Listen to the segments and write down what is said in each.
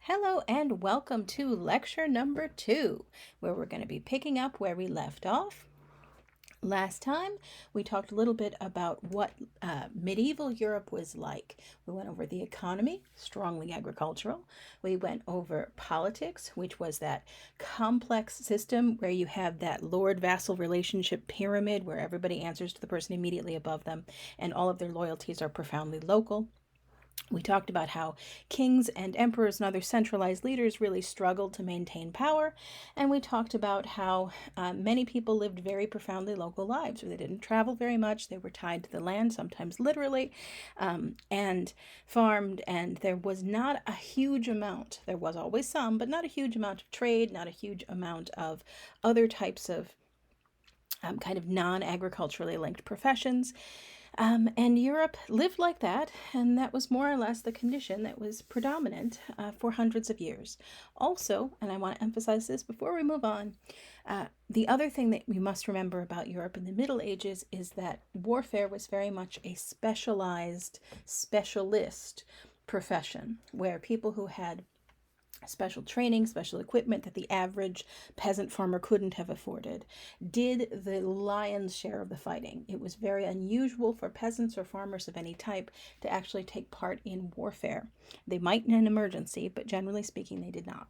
Hello and welcome to lecture number 2, where we're going to be picking up where we left off. Last time, we talked a little bit about what medieval Europe was like. We went over the economy, strongly agricultural. We went over politics, which was that complex system where you have that lord-vassal relationship pyramid where everybody answers to the person immediately above them, and all of their loyalties are profoundly local. We talked about how kings and emperors and other centralized leaders really struggled to maintain power, and we talked about how many people lived very profoundly local lives. They didn't travel very much, they were tied to the land, sometimes literally, and farmed, and there was not a huge amount. There was always some, but not a huge amount of trade, not a huge amount of other types of kind of non-agriculturally linked professions. And Europe lived like that, and that was more or less the condition that was predominant for hundreds of years. Also, and I want to emphasize this before we move on, the other thing that we must remember about Europe in the Middle Ages is that warfare was very much a specialist profession, where people who had special training, special equipment that the average peasant farmer couldn't have afforded, did the lion's share of the fighting. It was very unusual for peasants or farmers of any type to actually take part in warfare. They might in an emergency, but generally speaking, they did not.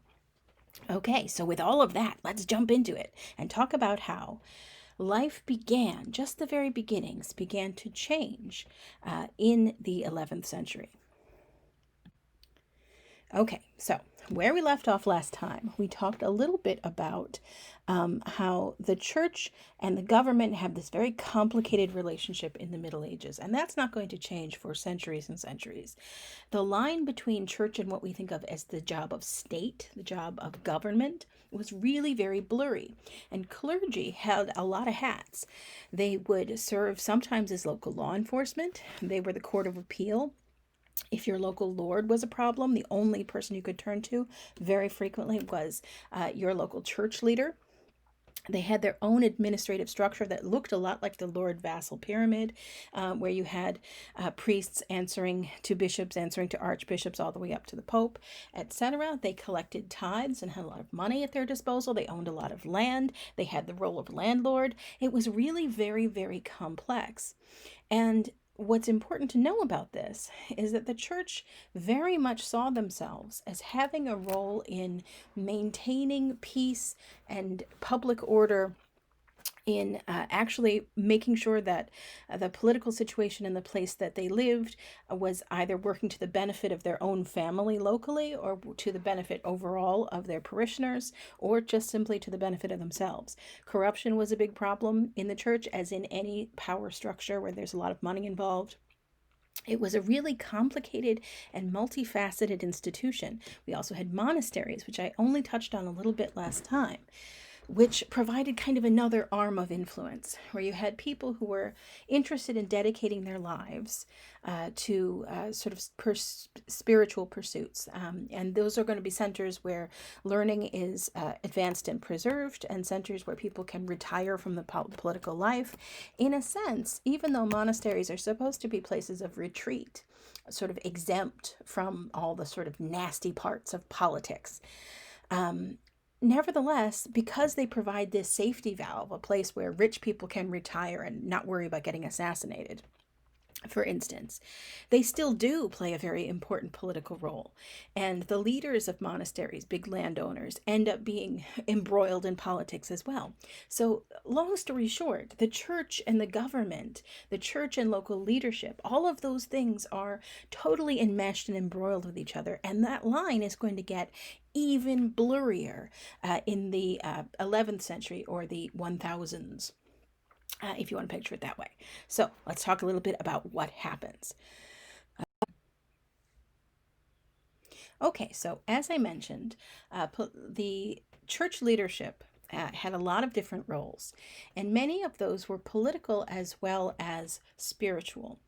Okay, so with all of that, let's jump into it and talk about how life began, just the very beginnings, began to change in the 11th century. Okay, so where we left off last time, we talked a little bit about how the church and the government have this very complicated relationship in the Middle Ages, and that's not going to change for centuries and centuries. The line between church and what we think of as the job of state, the job of government, was really very blurry, and clergy held a lot of hats. They would serve sometimes as local law enforcement. They were the court of appeal. If your local lord was a problem, the only person you could turn to very frequently was your local church leader. They had their own administrative structure that looked a lot like the lord-vassal pyramid, where you had priests answering to bishops, answering to archbishops, all the way up to the pope, etc. They collected tithes and had a lot of money at their disposal. They owned a lot of land. They had the role of landlord. It was really very, very complex. And what's important to know about this is that the church very much saw themselves as having a role in maintaining peace and public order, in actually making sure that the political situation in the place that they lived was either working to the benefit of their own family locally, or to the benefit overall of their parishioners, or just simply to the benefit of themselves. Corruption was a big problem in the church, as in any power structure where there's a lot of money involved. It was a really complicated and multifaceted institution. We also had monasteries, which I only touched on a little bit last time, which provided kind of another arm of influence, where you had people who were interested in dedicating their lives to sort of spiritual pursuits. And those are going to be centers where learning is advanced and preserved, and centers where people can retire from the political life. In a sense, even though monasteries are supposed to be places of retreat, sort of exempt from all the sort of nasty parts of politics, nevertheless, because they provide this safety valve, a place where rich people can retire and not worry about getting assassinated, for instance, they still do play a very important political role. And the leaders of monasteries, big landowners, end up being embroiled in politics as well. So, long story short, the church and the government, the church and local leadership, all of those things are totally enmeshed and embroiled with each other. And that line is going to get even blurrier in the 11th century, or the 1000s. If you want to picture it that way. So let's talk a little bit about what happens. Okay, so as I mentioned, the church leadership had a lot of different roles, and many of those were political as well as spiritual.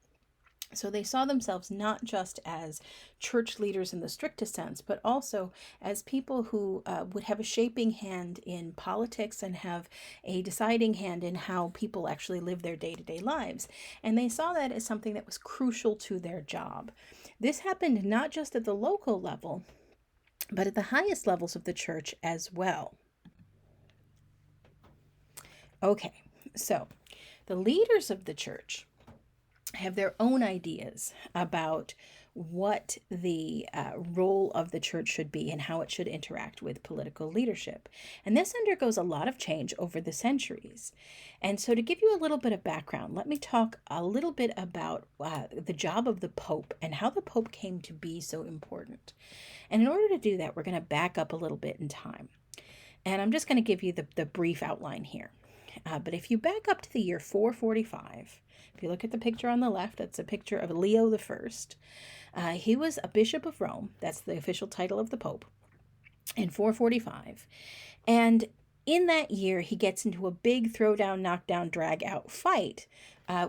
So they saw themselves not just as church leaders in the strictest sense, but also as people who would have a shaping hand in politics and have a deciding hand in how people actually live their day-to-day lives. And they saw that as something that was crucial to their job. This happened not just at the local level, but at the highest levels of the church as well. Okay, so the leaders of the church have their own ideas about what the role of the church should be and how it should interact with political leadership. And this undergoes a lot of change over the centuries. And so to give you a little bit of background, let me talk a little bit about the job of the Pope and how the Pope came to be so important. And in order to do that, we're going to back up a little bit in time. And I'm just going to give you the brief outline here. But if you back up to the year 445, if you look at the picture on the left, that's a picture of Leo I. He was a bishop of Rome. That's the official title of the Pope in 445. And in that year, he gets into a big throwdown, knockdown, drag-out fight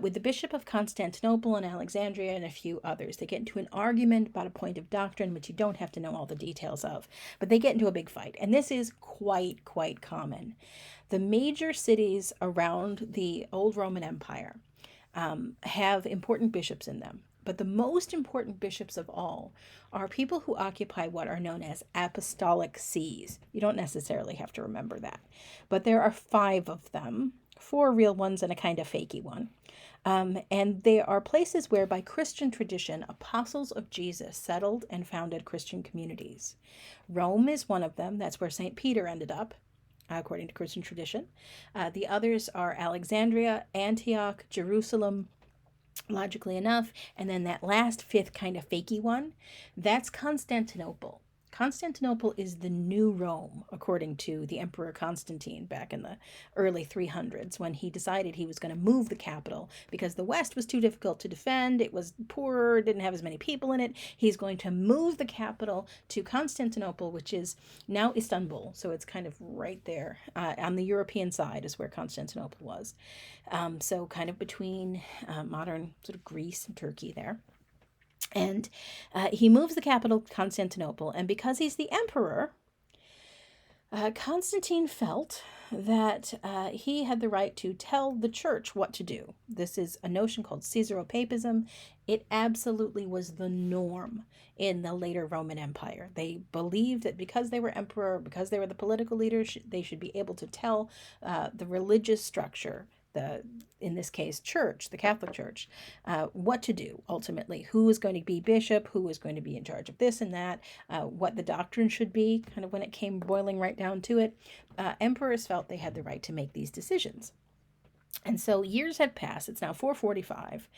with the Bishop of Constantinople and Alexandria and a few others. They get into an argument about a point of doctrine, which you don't have to know all the details of, but they get into a big fight. And this is quite common. The major cities around the old Roman Empire have important bishops in them. But the most important bishops of all are people who occupy what are known as Apostolic Seas. You don't necessarily have to remember that. But there are 5 of them, 4 real ones and a kind of fakey one. And they are places where, by Christian tradition, apostles of Jesus settled and founded Christian communities. Rome is one of them. That's where St. Peter ended up, according to Christian tradition. The others are Alexandria, Antioch, Jerusalem, logically enough, and then that last 5th kind of fakey one, that's Constantinople. Constantinople is the new Rome, according to the Emperor Constantine back in the early 300s, when he decided he was going to move the capital because the West was too difficult to defend. It was poorer, didn't have as many people in it. He's going to move the capital to Constantinople, which is now Istanbul. So it's kind of right there on the European side is where Constantinople was. So kind of between modern sort of Greece and Turkey there. And he moves the capital to Constantinople, and because he's the emperor, Constantine felt that he had the right to tell the church what to do. This is a notion called Cesaro Papism. It absolutely was the norm in the later Roman Empire. They believed that because they were emperor, because they were the political leaders, they should be able to tell the religious structure, in this case, church, the Catholic Church, what to do ultimately, who was going to be bishop, who was going to be in charge of this and that, what the doctrine should be, kind of when it came boiling right down to it. Emperors felt they had the right to make these decisions. And so years had passed. It's now 445.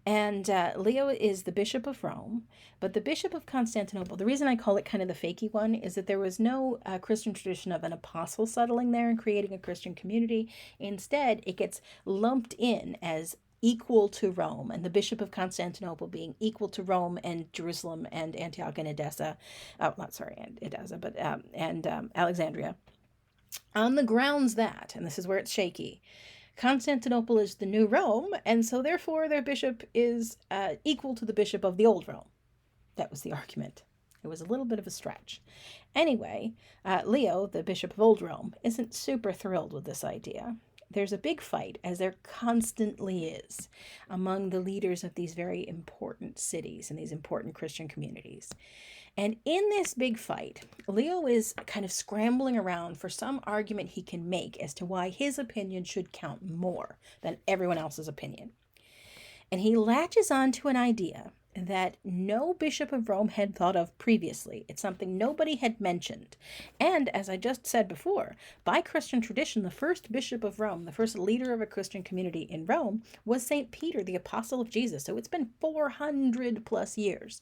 And Leo is the Bishop of Rome. But the Bishop of Constantinople, the reason I call it kind of the fakey one is that there was no Christian tradition of an apostle settling there and creating a Christian community. Instead, it gets lumped in as equal to Rome, and the Bishop of Constantinople being equal to Rome and Jerusalem and Antioch and Edessa. Oh, not sorry, Edessa, but and Alexandria. On the grounds that, and this is where it's shaky, Constantinople is the new Rome, and so therefore their bishop is equal to the bishop of the old Rome. That was the argument. It was a little bit of a stretch. Anyway, Leo, the bishop of old Rome, isn't super thrilled with this idea. There's a big fight, as there constantly is, among the leaders of these very important cities and these important Christian communities. And in this big fight, Leo is kind of scrambling around for some argument he can make as to why his opinion should count more than everyone else's opinion. And he latches on to an idea that no bishop of Rome had thought of previously. It's something nobody had mentioned. And as I just said before, by Christian tradition, the first bishop of Rome, the first leader of a Christian community in Rome, was St. Peter, the apostle of Jesus. So it's been 400 plus years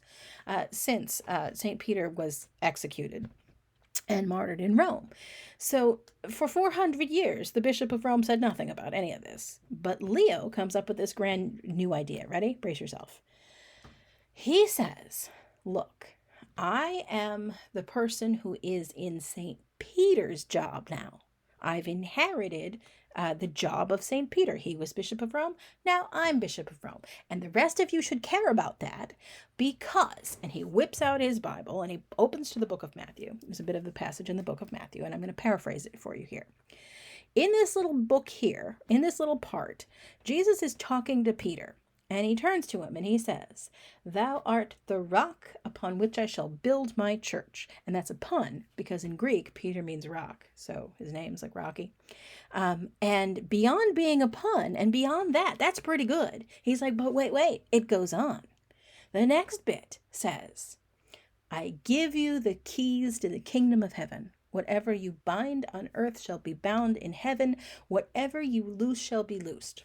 since St. Peter was executed and martyred in Rome. So for 400 years, the Bishop of Rome said nothing about any of this. But Leo comes up with this grand new idea. Ready? Brace yourself. He says, look, I am the person who is in St. Peter's job now. I've inherited the job of St. Peter. He was Bishop of Rome. Now I'm Bishop of Rome. And the rest of you should care about that because, and he whips out his Bible and he opens to the book of Matthew. There's a bit of the passage in the book of Matthew, and I'm going to paraphrase it for you here. In this little book here, in this little part, Jesus is talking to Peter. And he turns to him and he says, "Thou art the rock upon which I shall build my church." And that's a pun, because in Greek, Peter means rock. So his name's like Rocky. And beyond being a pun, and beyond that, that's pretty good. He's like, but wait, it goes on. The next bit says, "I give you the keys to the kingdom of heaven. Whatever you bind on earth shall be bound in heaven. Whatever you loose shall be loosed."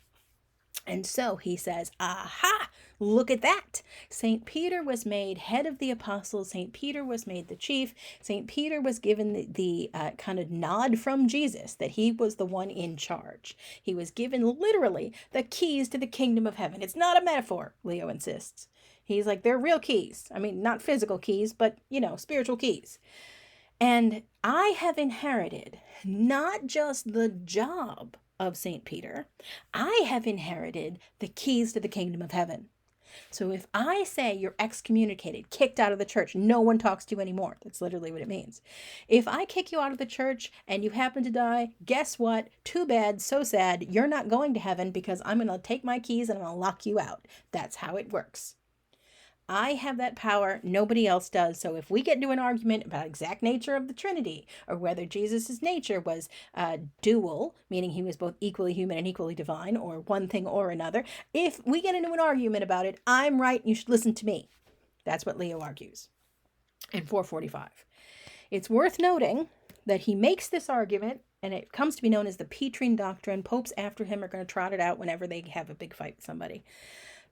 And so he says, aha, look at that. St. Peter was made head of the apostles. St. Peter was made the chief. St. Peter was given the kind of nod from Jesus that he was the one in charge. He was given literally the keys to the kingdom of heaven. It's not a metaphor, Leo insists. He's like, they're real keys. I mean, not physical keys, but, spiritual keys. And I have inherited not just the job of St. Peter, I have inherited the keys to the kingdom of heaven. So if I say you're excommunicated, kicked out of the church, no one talks to you anymore. That's literally what it means. If I kick you out of the church and you happen to die, guess what? Too bad, so sad. You're not going to heaven, because I'm going to take my keys and I'm going to lock you out. That's how it works. I have that power. Nobody else does. So if we get into an argument about exact nature of the Trinity, or whether Jesus's nature was dual, meaning he was both equally human and equally divine, or one thing or another, if we get into an argument about it, I'm right and you should listen to me. That's what Leo argues in 445. It's worth noting that he makes this argument, and it comes to be known as the Petrine doctrine. Popes after him are going to trot it out whenever they have a big fight with somebody.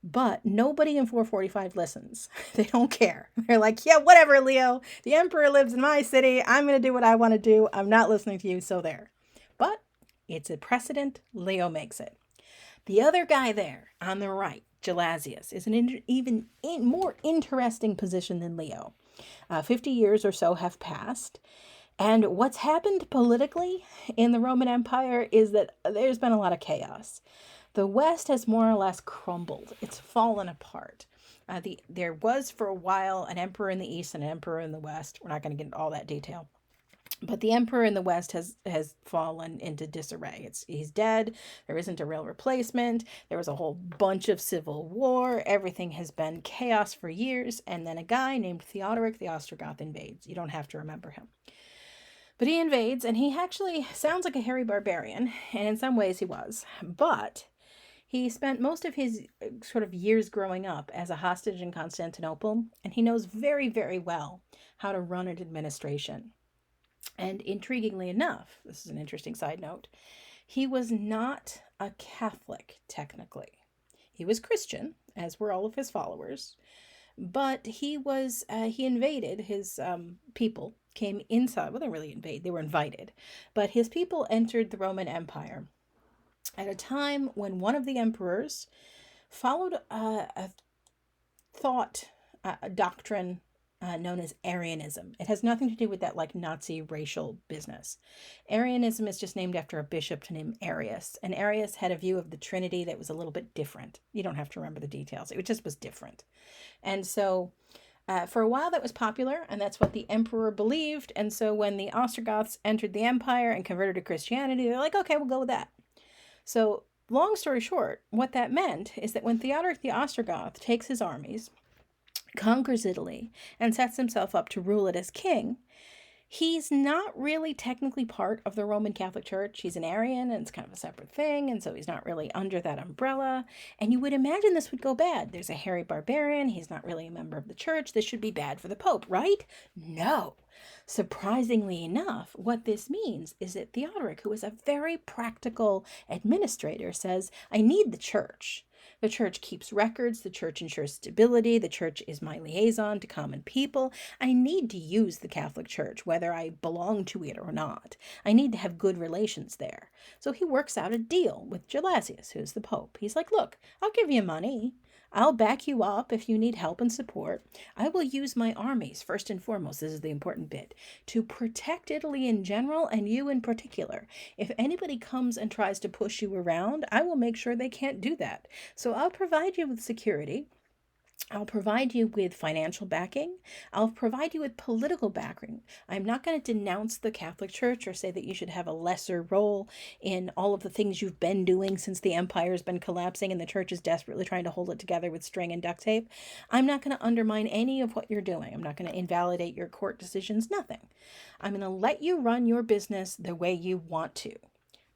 But nobody in 445 listens. They don't care. They're like, yeah, whatever, Leo. The emperor lives in my city. I'm going to do what I want to do. I'm not listening to you, so there. But it's a precedent. Leo makes it. The other guy there on the right, Gelasius, is an even more interesting position than Leo. 50 years or so have passed. And what's happened politically in the Roman Empire is that there's been a lot of chaos. The West has more or less crumbled. It's fallen apart. There was for a while an emperor in the East and an emperor in the West. We're not going to get into all that detail. But the emperor in the West has fallen into disarray. He's dead. There isn't a real replacement. There was a whole bunch of civil war. Everything has been chaos for years. And then a guy named Theoderic the Ostrogoth invades. You don't have to remember him. But he invades, and he actually sounds like a hairy barbarian. And in some ways he was. But he spent most of his sort of years growing up as a hostage in Constantinople, and he knows very, very well how to run an administration. And intriguingly enough, this is an interesting side note, he was not a Catholic, technically. He was Christian, as were all of his followers, but he invaded his people, came inside. Well, they didn't really invade, they were invited. But his people entered the Roman Empire at a time when one of the emperors followed a doctrine known as Aryanism. It has nothing to do with that like Nazi racial business. Aryanism is just named after a bishop named Arius. And Arius had a view of the Trinity that was a little bit different. You don't have to remember the details. It just was different. And so for a while that was popular, and that's what the emperor believed. And so when the Ostrogoths entered the empire and converted to Christianity, they're like, okay, we'll go with that. So, long story short, what that meant is that when Theoderic the Ostrogoth takes his armies, conquers Italy, and sets himself up to rule it as king, he's not really technically part of the Roman Catholic Church. He's an Arian, and it's kind of a separate thing, and so he's not really under that umbrella. And you would imagine this would go bad. There's a hairy barbarian. He's not really a member of the church. This should be bad for the Pope, right? No. Surprisingly enough, what this means is that Theodoric, who is a very practical administrator, says, I need the church. The church keeps records. The church ensures stability. The church is my liaison to common people. I need to use the Catholic Church, whether I belong to it or not. I need to have good relations there. So he works out a deal with Gelasius, who's the Pope. He's like, look, I'll give you money. I'll back you up if you need help and support. I will use my armies, first and foremost, this is the important bit, to protect Italy in general and you in particular. If anybody comes and tries to push you around, I will make sure they can't do that. So I'll provide you with security. I'll provide you with financial backing. I'll provide you with political backing. I'm not going to denounce the Catholic Church or say that you should have a lesser role in all of the things you've been doing since the empire's been collapsing and the church is desperately trying to hold it together with string and duct tape. I'm not going to undermine any of what you're doing. I'm not going to invalidate your court decisions, nothing. I'm going to let you run your business the way you want to.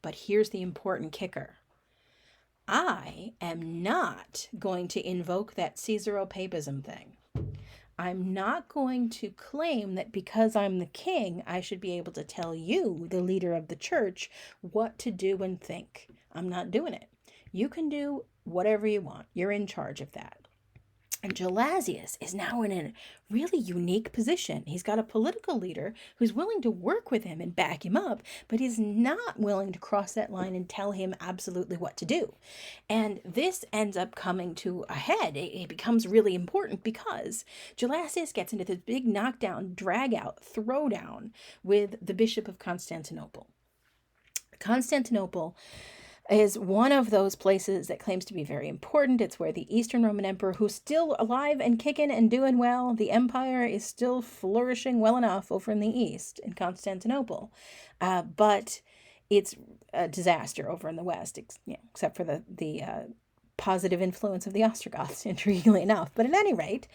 But here's the important kicker. I am not going to invoke that Cesaro Papism thing. I'm not going to claim that because I'm the king, I should be able to tell you, the leader of the church, what to do and think. I'm not doing it. You can do whatever you want. You're in charge of that. And Gelasius is now in a really unique position. He's got a political leader who's willing to work with him and back him up, but he's not willing to cross that line and tell him absolutely what to do. And this ends up coming to a head. It becomes really important because Gelasius gets into this big knockdown, drag out, throwdown with the Bishop of Constantinople. Constantinople is one of those places that claims to be very important. It's where the Eastern Roman Emperor, who's still alive and kicking and doing well, the empire is still flourishing well enough over in the East in Constantinople. But it's a disaster over in the West, except for the positive influence of the Ostrogoths, intriguingly enough. But at any rate,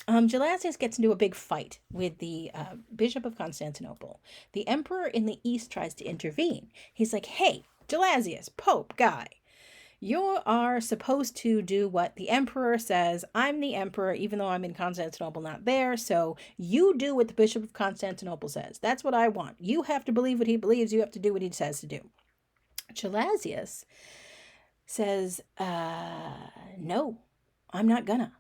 Gelasius gets into a big fight with the Bishop of Constantinople. The emperor in the East tries to intervene. He's like, hey, Gelasius, Pope guy, you are supposed to do what the emperor says. I'm the emperor, even though I'm in Constantinople, not there. So you do what the Bishop of Constantinople says. That's what I want. You have to believe what he believes. You have to do what he says to do. Gelasius says, no, I'm not gonna.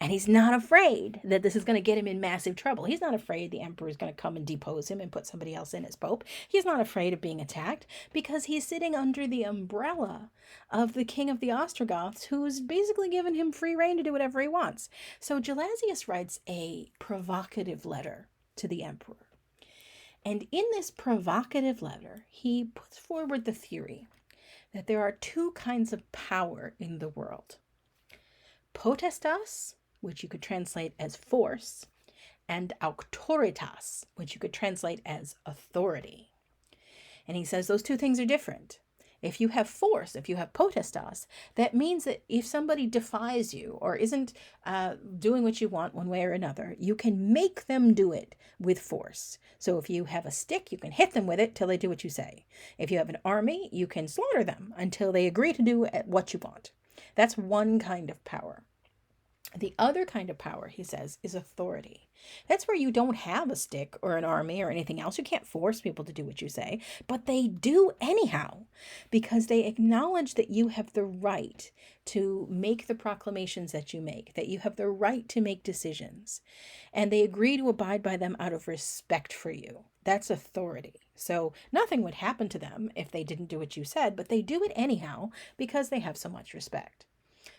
And he's not afraid that this is going to get him in massive trouble. He's not afraid the emperor is going to come and depose him and put somebody else in as pope. He's not afraid of being attacked because he's sitting under the umbrella of the king of the Ostrogoths, who's basically given him free rein to do whatever he wants. So Gelasius writes a provocative letter to the emperor. And in this provocative letter, he puts forward the theory that there are two kinds of power in the world. Potestas, which you could translate as force, and auctoritas, which you could translate as authority. And he says those two things are different. If you have force, if you have potestas, that means that if somebody defies you or isn't doing what you want one way or another, you can make them do it with force. So if you have a stick, you can hit them with it till they do what you say. If you have an army, you can slaughter them until they agree to do what you want. That's one kind of power. The other kind of power, he says, is authority. That's where you don't have a stick or an army or anything else. You can't force people to do what you say, but they do anyhow because they acknowledge that you have the right to make the proclamations that you make, that you have the right to make decisions, and they agree to abide by them out of respect for you. That's authority. So nothing would happen to them if they didn't do what you said, but they do it anyhow because they have so much respect.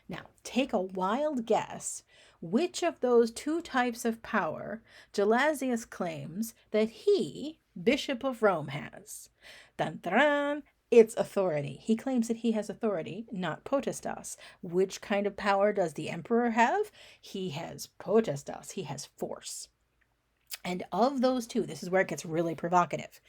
Now, take a wild guess which of those two types of power Gelasius claims that he, Bishop of Rome, has. Dun, dun, dun, it's authority. He claims that he has authority, not potestas. Which kind of power does the emperor have? He has potestas. He has force. And of those two, this is where it gets really provocative.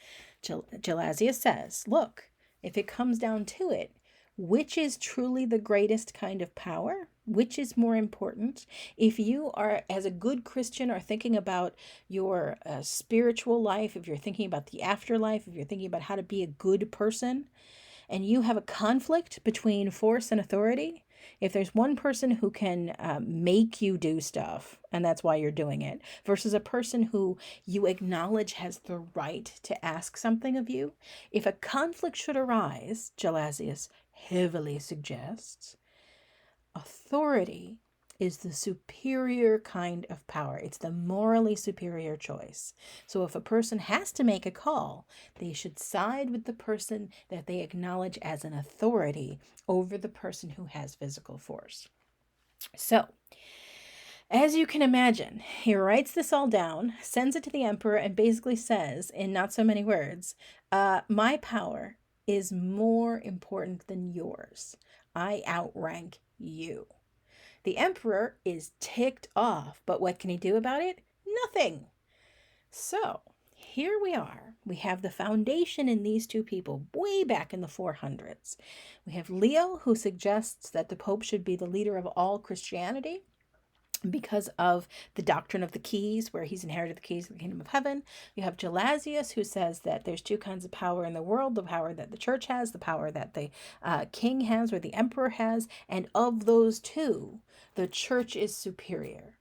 Gelasius says, look, if it comes down to it, which is truly the greatest kind of power? Which is more important? If you are, as a good Christian, are thinking about your spiritual life, if you're thinking about the afterlife, if you're thinking about how to be a good person, and you have a conflict between force and authority, if there's one person who can make you do stuff, and that's why you're doing it, versus a person who you acknowledge has the right to ask something of you, if a conflict should arise, Gelasius heavily suggests, authority is the superior kind of power. It's the morally superior choice. So if a person has to make a call, they should side with the person that they acknowledge as an authority over the person who has physical force. So, as you can imagine, he writes this all down, sends it to the emperor, and basically says, in not so many words, my power is more important than yours. I outrank you. The emperor is ticked off, but what can he do about it? Nothing. So here we are. We have the foundation in these two people way back in the 400s. We have Leo, who suggests that the Pope should be the leader of all Christianity because of the doctrine of the keys, where he's inherited the keys of the kingdom of heaven. You have Gelasius, who says that there's two kinds of power in the world: the power that the church has, the power that the king has or the emperor has, and of those two, the church is superior.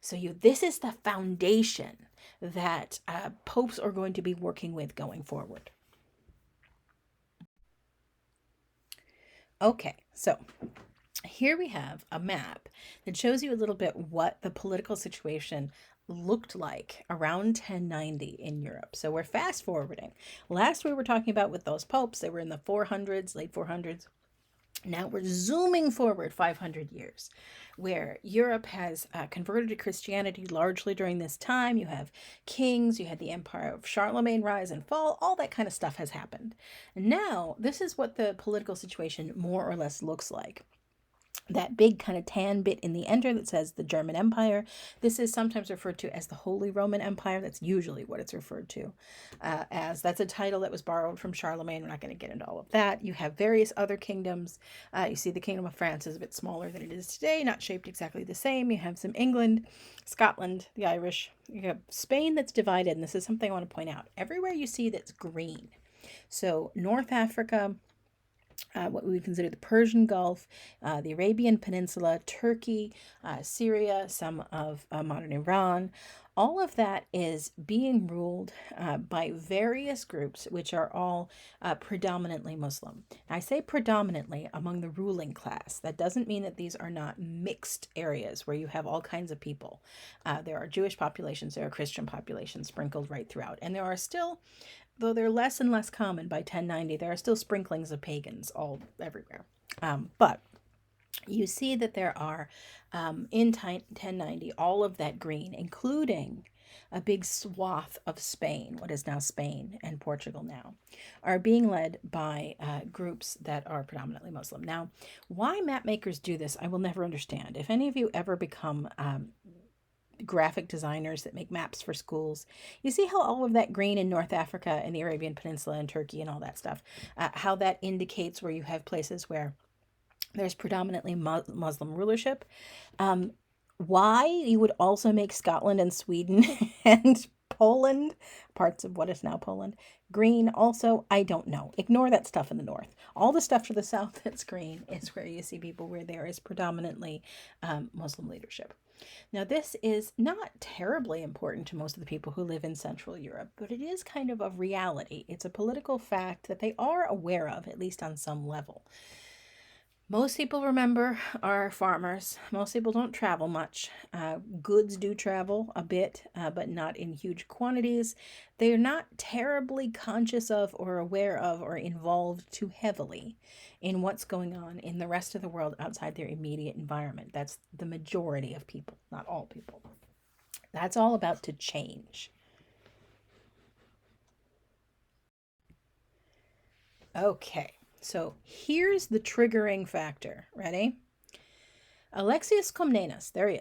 So this is the foundation that popes are going to be working with going forward. Okay, so here we have a map that shows you a little bit what the political situation looked like around 1090 in Europe. So we're fast forwarding. Last we were talking about with those popes, they were in the 400s, late 400s. Now we're zooming forward 500 years, where Europe has converted to Christianity largely during this time. You have kings, you had the Empire of Charlemagne rise and fall, all that kind of stuff has happened. And now this is what the political situation more or less looks like. That big kind of tan bit in the enter that says the German Empire. This is sometimes referred to as the Holy Roman Empire. That's usually what it's referred to as. That's a title that was borrowed from Charlemagne. We're not going to get into all of that. You have various other kingdoms. You see the Kingdom of France is a bit smaller than it is today, not shaped exactly the same. You have some England, Scotland, the Irish. You have Spain that's divided, and this is something I want to point out. Everywhere you see that's green. So North Africa, what we would consider the Persian Gulf, the Arabian Peninsula, Turkey, Syria, some of modern Iran. All of that is being ruled by various groups, which are all predominantly Muslim. I say predominantly among the ruling class. That doesn't mean that these are not mixed areas where you have all kinds of people. There are Jewish populations, there are Christian populations sprinkled right throughout. And there are still, though they're less and less common by 1090, there are still sprinklings of pagans all everywhere. But you see that there are, in 1090, all of that green, including a big swath of Spain, what is now Spain and Portugal now, are being led by groups that are predominantly Muslim. Now, why map makers do this, I will never understand. If any of you ever become graphic designers that make maps for schools, you see how all of that green in North Africa and the Arabian Peninsula and Turkey and all that stuff, how that indicates where you have places where there's predominantly Muslim rulership. Why you would also make Scotland and Sweden and Poland, parts of what is now Poland, green also, I don't know. Ignore that stuff in the north. All the stuff to the south that's green is where you see people where there is predominantly Muslim leadership. Now, this is not terribly important to most of the people who live in Central Europe, but it is kind of a reality. It's a political fact that they are aware of, at least on some level. Most people, remember, are farmers. Most people don't travel much. Goods do travel a bit, but not in huge quantities. They're not terribly conscious of or aware of or involved too heavily in what's going on in the rest of the world outside their immediate environment. That's the majority of people, not all people. That's all about to change. Okay. So here's the triggering factor. Ready? Alexius Comnenus, there he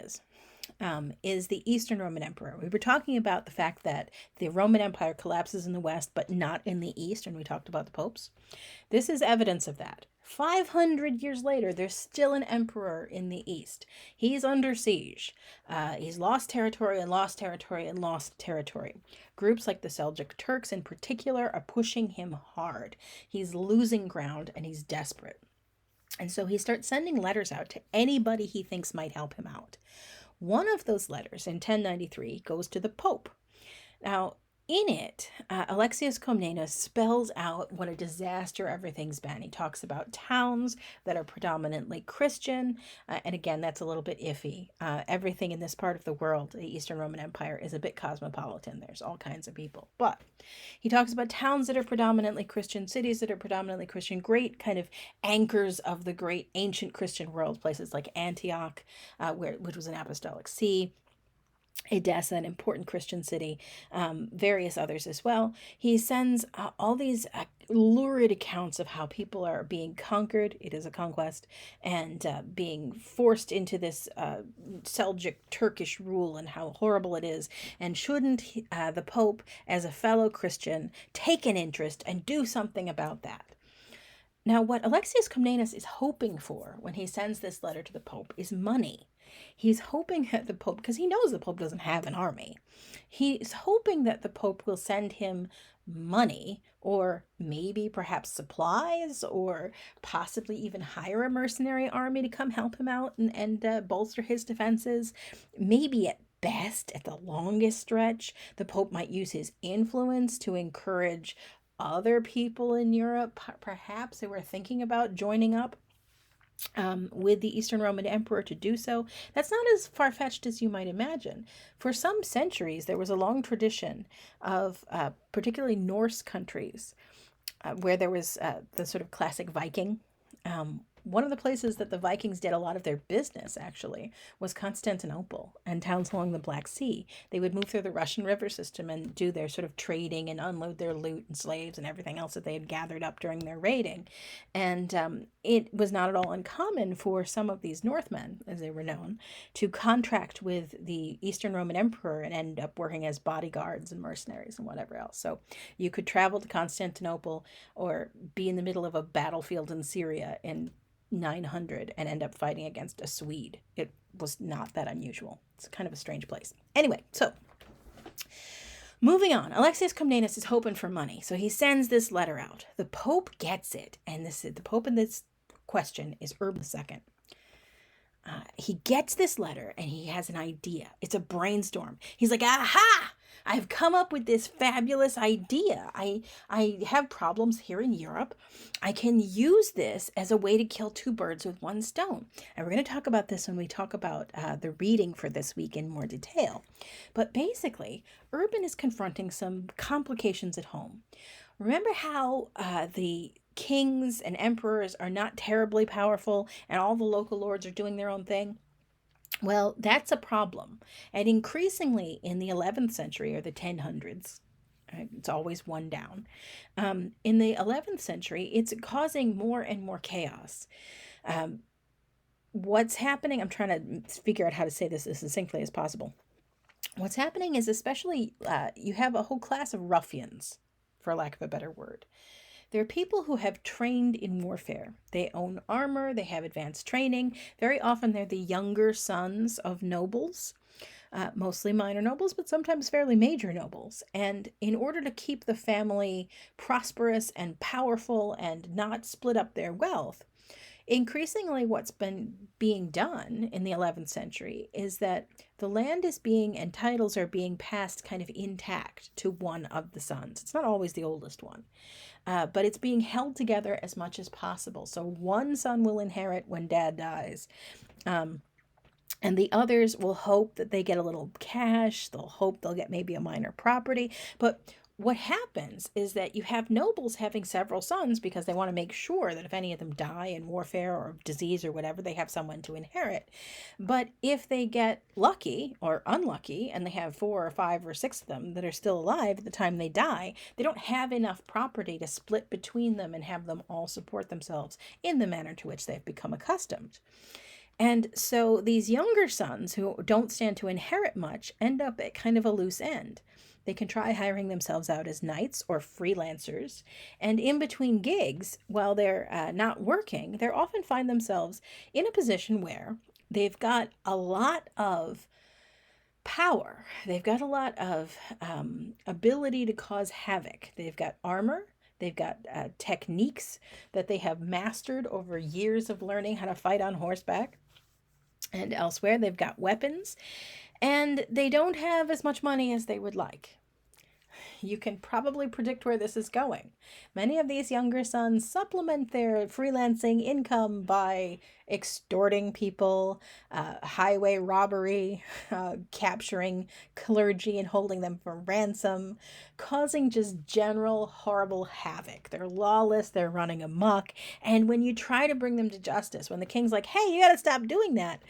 is the Eastern Roman Emperor. We were talking about the fact that the Roman Empire collapses in the West, but not in the East, and we talked about the popes. This is evidence of that. 500 years later, there's still an emperor in the East. He's under siege. He's lost territory and lost territory and lost territory. Groups like the Seljuk Turks in particular are pushing him hard. He's losing ground and he's desperate. And so he starts sending letters out to anybody he thinks might help him out. One of those letters in 1093 goes to the Pope. Now, in it, Alexius Comnenus spells out what a disaster everything's been. He talks about towns that are predominantly Christian, and again, that's a little bit iffy. Everything in this part of the world, the Eastern Roman Empire, is a bit cosmopolitan. There's all kinds of people. But he talks about towns that are predominantly Christian, cities that are predominantly Christian, great kind of anchors of the great ancient Christian world, places like Antioch, which was an Apostolic See. Edessa, an important Christian city, various others as well. He sends all these lurid accounts of how people are being conquered. It is a conquest, and being forced into this Seljuk Turkish rule, and how horrible it is. And shouldn't the Pope, as a fellow Christian, take an interest and do something about that? Now, what Alexius Comnenus is hoping for when he sends this letter to the Pope is money. He's hoping that the Pope, because he knows the Pope doesn't have an army, he's hoping that the Pope will send him money, or maybe perhaps supplies, or possibly even hire a mercenary army to come help him out and bolster his defenses. Maybe at best, at the longest stretch, the Pope might use his influence to encourage other people in Europe, perhaps, who were thinking about joining up with the Eastern Roman Emperor to do so. That's not as far-fetched as you might imagine. For some centuries, there was a long tradition of particularly Norse countries where there was the sort of classic Viking. One of the places that the Vikings did a lot of their business, actually, was Constantinople and towns along the Black Sea. They would move through the Russian river system and do their sort of trading and unload their loot and slaves and everything else that they had gathered up during their raiding. And it was not at all uncommon for some of these Northmen, as they were known, to contract with the Eastern Roman Emperor and end up working as bodyguards and mercenaries and whatever else. So you could travel to Constantinople or be in the middle of a battlefield in Syria in 900 and end up fighting against a Swede. It was not that unusual. It's kind of a strange place. Anyway, so moving on. Alexius Comnenus is hoping for money, so he sends this letter out. The Pope gets it, and the Pope in this question is Urban II. He gets this letter and he has an idea. It's a brainstorm. He's like, aha! I've come up with this fabulous idea. I have problems here in Europe. I can use this as a way to kill two birds with one stone. And we're going to talk about this when we talk about the reading for this week in more detail. But basically, Urban is confronting some complications at home. Remember how the kings and emperors are not terribly powerful and all the local lords are doing their own thing? Well, that's a problem. And increasingly in the 11th century or the 1000s, it's always one down, in the 11th century, it's causing more and more chaos. What's happening, I'm trying to figure out how to say this as succinctly as possible. What's happening is especially you have a whole class of ruffians, for lack of a better word. They're people who have trained in warfare. They own armor, they have advanced training. Very often they're the younger sons of nobles, mostly minor nobles, but sometimes fairly major nobles. And in order to keep the family prosperous and powerful and not split up their wealth, increasingly what's been being done in the 11th century is that the land is being, and titles are being passed kind of intact to one of the sons. It's not always the oldest one. But it's being held together as much as possible. So one son will inherit when dad dies. And the others will hope that they get a little cash. They'll hope they'll get maybe a minor property. But what happens is that you have nobles having several sons because they want to make sure that if any of them die in warfare or disease or whatever, they have someone to inherit. But if they get lucky or unlucky and they have 4 or 5 or 6 of them that are still alive at the time they die, they don't have enough property to split between them and have them all support themselves in the manner to which they've become accustomed. And so these younger sons who don't stand to inherit much end up at kind of a loose end. They can try hiring themselves out as knights or freelancers, and in between gigs, while they're not working, they often find themselves in a position where they've got a lot of power. They've got a lot of ability to cause havoc. They've got armor. They've got techniques that they have mastered over years of learning how to fight on horseback and elsewhere. They've got weapons, and they don't have as much money as they would like. You can probably predict where this is going. Many of these younger sons supplement their freelancing income by extorting people, highway robbery, capturing clergy and holding them for ransom, causing just general horrible havoc. They're lawless, they're running amok, and when you try to bring them to justice, when the king's like, hey, you gotta stop doing that,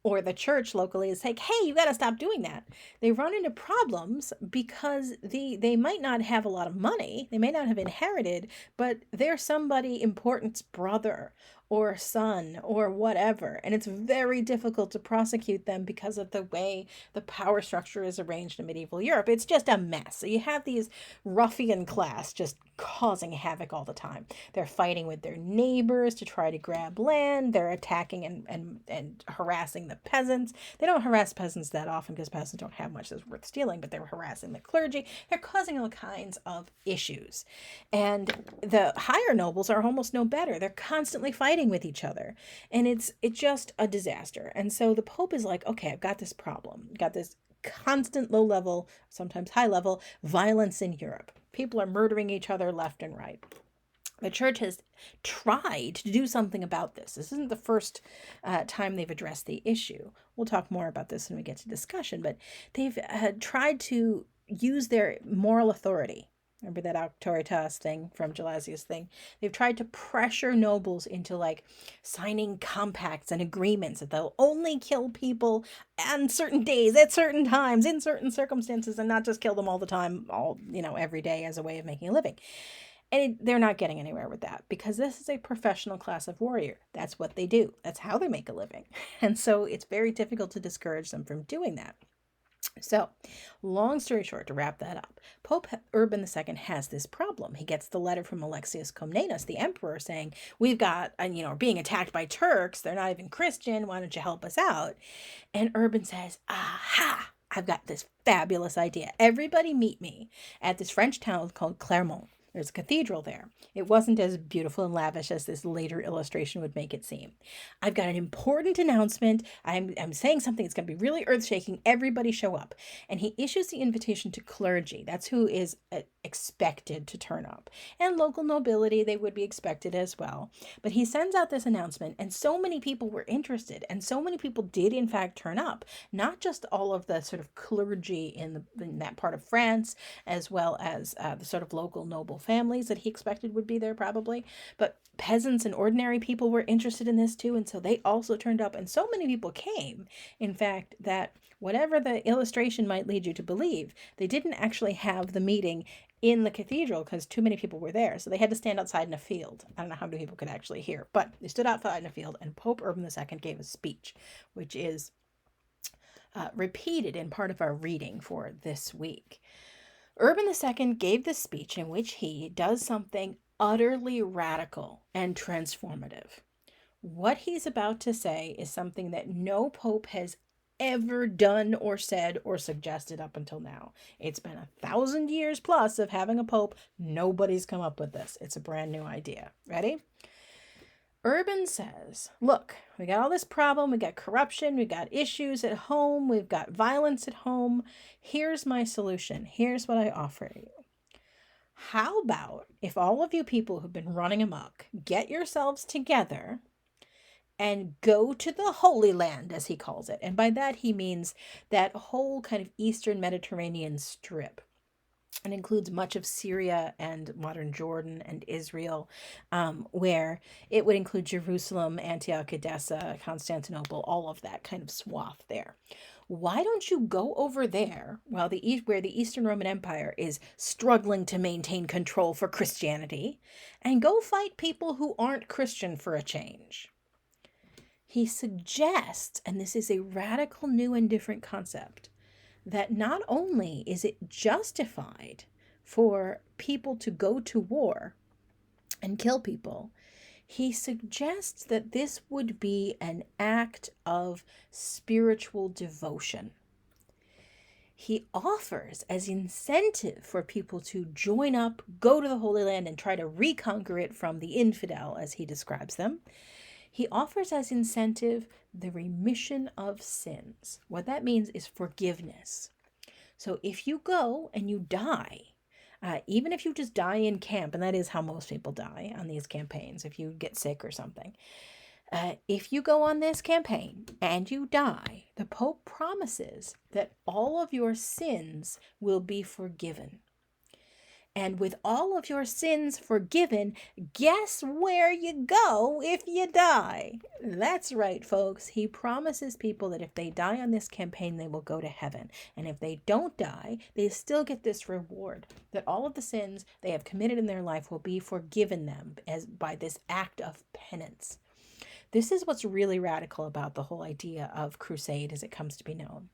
or the church locally is like, hey, you got to stop doing that. They run into problems because they might not have a lot of money. They may not have inherited, but they're somebody important's brother or son or whatever. And it's very difficult to prosecute them because of the way the power structure is arranged in medieval Europe. It's just a mess. So you have these ruffian class just causing havoc all the time. They're fighting with their neighbors to try to grab land. They're attacking and harassing the peasants. They don't harass peasants that often because peasants don't have much that's worth stealing, but they're harassing the clergy. They're causing all kinds of issues. And the higher nobles are almost no better. They're constantly fighting with each other. And it's just a disaster. And so the Pope is like, okay, I've got this problem. Got this constant low level, sometimes high level violence in Europe. People are murdering each other left and right. The church has tried to do something about this. This isn't the first time they've addressed the issue. We'll talk more about this when we get to discussion, but they've tried to use their moral authority. Remember that auctoritas thing from Gelasius thing? They've tried to pressure nobles into like signing compacts and agreements that they'll only kill people on certain days, at certain times, in certain circumstances, and not just kill them all the time, every day as a way of making a living. And they're not getting anywhere with that because this is a professional class of warrior. That's what they do. That's how they make a living. And so it's very difficult to discourage them from doing that. So, long story short, to wrap that up, Pope Urban II has this problem. He gets the letter from Alexius Comnenus, the emperor, saying, we've got, being attacked by Turks. They're not even Christian. Why don't you help us out? And Urban says, aha, I've got this fabulous idea. Everybody meet me at this French town called Clermont. There's a cathedral there. It wasn't as beautiful and lavish as this later illustration would make it seem. I've got an important announcement. I'm saying something that's going to be really earth-shaking. Everybody show up. And he issues the invitation to clergy. That's who is expected to turn up. And local nobility, they would be expected as well. But he sends out this announcement, and so many people were interested, and so many people did, in fact, turn up. Not just all of the sort of clergy in that part of France, as well as the sort of local noble families that he expected would be there probably, but peasants and ordinary people were interested in this too, and so they also turned up, and so many people came, in fact, that whatever the illustration might lead you to believe, they didn't actually have the meeting in the cathedral because too many people were there, so they had to stand outside in a field. I don't know how many people could actually hear, but they stood outside in a field, and Pope Urban II gave a speech, which is repeated in part of our reading for this week. Urban II gave this speech in which he does something utterly radical and transformative. What he's about to say is something that no pope has ever done or said or suggested up until now. It's been 1,000 years plus of having a pope. Nobody's come up with this. It's a brand new idea. Ready? Urban says, look, we got all this problem, we got corruption, we got issues at home, we've got violence at home. Here's my solution. Here's what I offer you. How about if all of you people who've been running amok get yourselves together and go to the Holy Land, as he calls it. And by that he means that whole kind of Eastern Mediterranean strip. It includes much of Syria and modern Jordan and Israel, where it would include Jerusalem, Antioch, Edessa, Constantinople, all of that kind of swath there. Why don't you go over there where the Eastern Roman Empire is struggling to maintain control for Christianity and go fight people who aren't Christian for a change? He suggests, and this is a radical new and different concept, that not only is it justified for people to go to war and kill people, he suggests that this would be an act of spiritual devotion. He offers as incentive for people to join up, go to the Holy Land, and try to reconquer it from the infidel, as he describes them. He offers as incentive the remission of sins. What that means is forgiveness. So if you go and you die, even if you just die in camp, and that is how most people die on these campaigns, if you get sick or something, if you go on this campaign and you die, the Pope promises that all of your sins will be forgiven. And with all of your sins forgiven, guess where you go if you die? That's right, folks. He promises people that if they die on this campaign, they will go to heaven. And if they don't die, they still get this reward that all of the sins they have committed in their life will be forgiven them as by this act of penance. This is what's really radical about the whole idea of crusade as it comes to be known.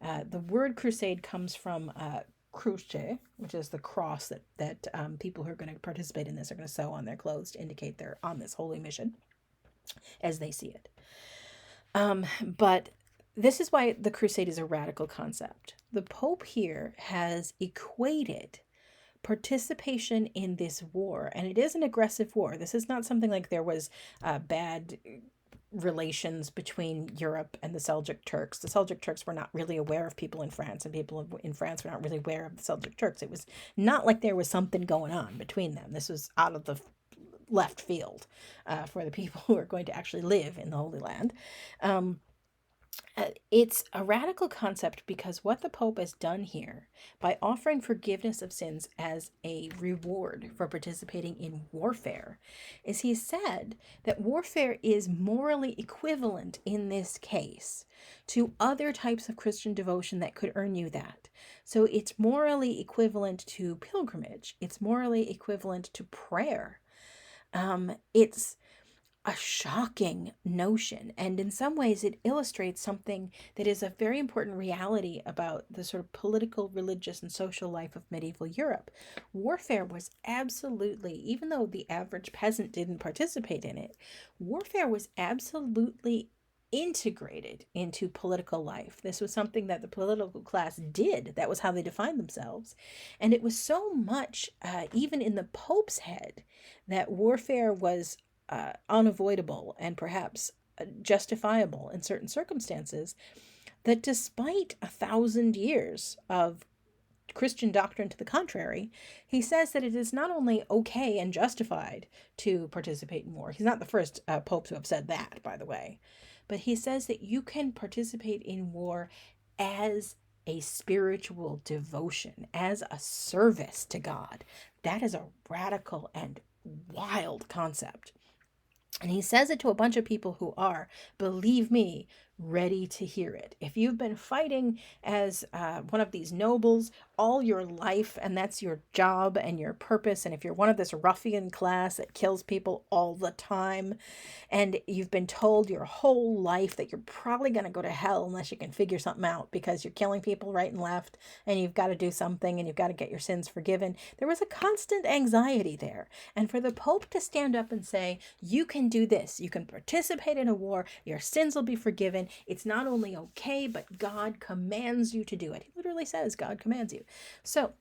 The word crusade comes from cruce, which is the cross that people who are going to participate in this are going to sew on their clothes to indicate they're on this holy mission as they see it. But this is why the crusade is a radical concept. The Pope here has equated participation in this war, and it is an aggressive war. This is not something like there was bad relations between Europe and the Seljuk Turks. The Seljuk Turks were not really aware of people in France, and people in France were not really aware of the Seljuk Turks. It was not like there was something going on between them. This was out of the left field for the people who are going to actually live in the Holy Land. It's a radical concept because what the Pope has done here by offering forgiveness of sins as a reward for participating in warfare is he said that warfare is morally equivalent in this case to other types of Christian devotion that could earn you that. So it's morally equivalent to pilgrimage. It's morally equivalent to prayer. It's a shocking notion, and in some ways it illustrates something that is a very important reality about the sort of political, religious, and social life of medieval Europe. Warfare was absolutely, even though the average peasant didn't participate in it, warfare was absolutely integrated into political life. This was something that the political class did. That was how they defined themselves. And it was so much, even in the Pope's head, that warfare was unavoidable and perhaps justifiable in certain circumstances, that despite 1,000 years of Christian doctrine to the contrary, he says that it is not only okay and justified to participate in war. He's not the first pope to have said that, by the way, but he says that you can participate in war as a spiritual devotion, as a service to God. That is a radical and wild concept. And he says it to a bunch of people who are, believe me, ready to hear it. If you've been fighting as one of these nobles all your life, and that's your job and your purpose, and if you're one of this ruffian class that kills people all the time, and you've been told your whole life that you're probably going to go to hell unless you can figure something out because you're killing people right and left, and you've got to do something, and you've got to get your sins forgiven, there was a constant anxiety there. And for the Pope to stand up and say, you can do this, you can participate in a war, your sins will be forgiven, it's not only okay, but God commands you to do it. He literally says God commands you. So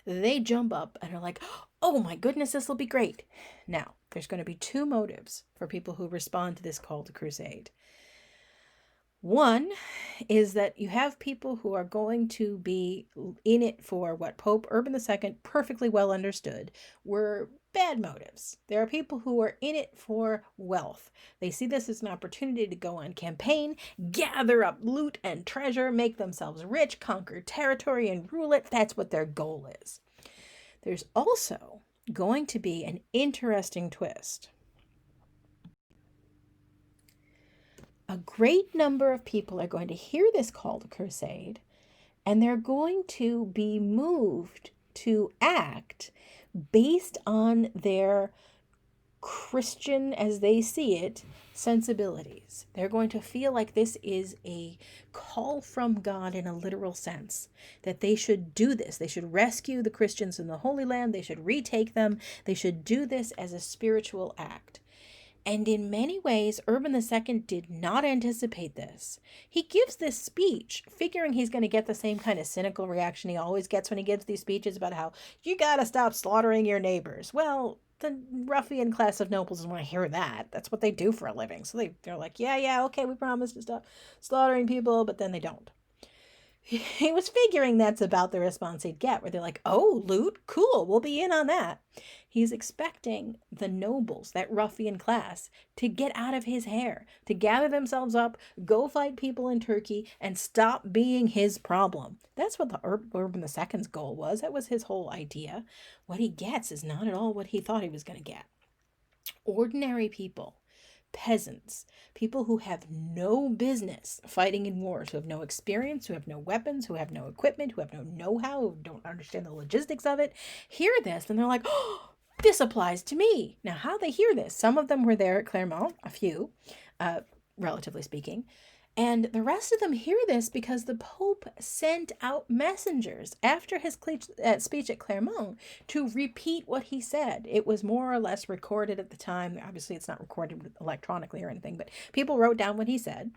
they jump up and are like, oh my goodness, this will be great. Now, there's going to be two motives for people who respond to this call to crusade. One is that you have people who are going to be in it for what Pope Urban II perfectly well understood were bad motives. There are people who are in it for wealth. They see this as an opportunity to go on campaign, gather up loot and treasure, make themselves rich, conquer territory, and rule it. That's what their goal is. There's also going to be an interesting twist. A great number of people are going to hear this call to crusade, and they're going to be moved to act based on their Christian, as they see it, sensibilities. They're going to feel like this is a call from God in a literal sense, that they should do this. They should rescue the Christians in the Holy Land. They should retake them. They should do this as a spiritual act. And in many ways, Urban II did not anticipate this. He gives this speech figuring he's going to get the same kind of cynical reaction he always gets when he gives these speeches about how you got to stop slaughtering your neighbors. Well, the ruffian class of nobles doesn't want to hear that. That's what they do for a living. So they're like, yeah, okay, we promise to stop slaughtering people, but then they don't. he was figuring that's about the response he'd get, where they're like, oh, loot, cool, we'll be in on that. He's expecting the nobles, that ruffian class, to get out of his hair, to gather themselves up, go fight people in Turkey, and stop being his problem. That's what the Urban II's goal was. That was his whole idea. What he gets is not at all what he thought he was going to get. Ordinary people, peasants, people who have no business fighting in wars, who have no experience, who have no weapons, who have no equipment, who have no know-how, who don't understand the logistics of it, hear this and they're like, oh, this applies to me. Now, how they hear this, some of them were there at Clermont, a few, relatively speaking, and the rest of them hear this because the Pope sent out messengers after his speech at Clermont to repeat what he said. It was more or less recorded at the time. Obviously, it's not recorded electronically or anything, but people wrote down what he said.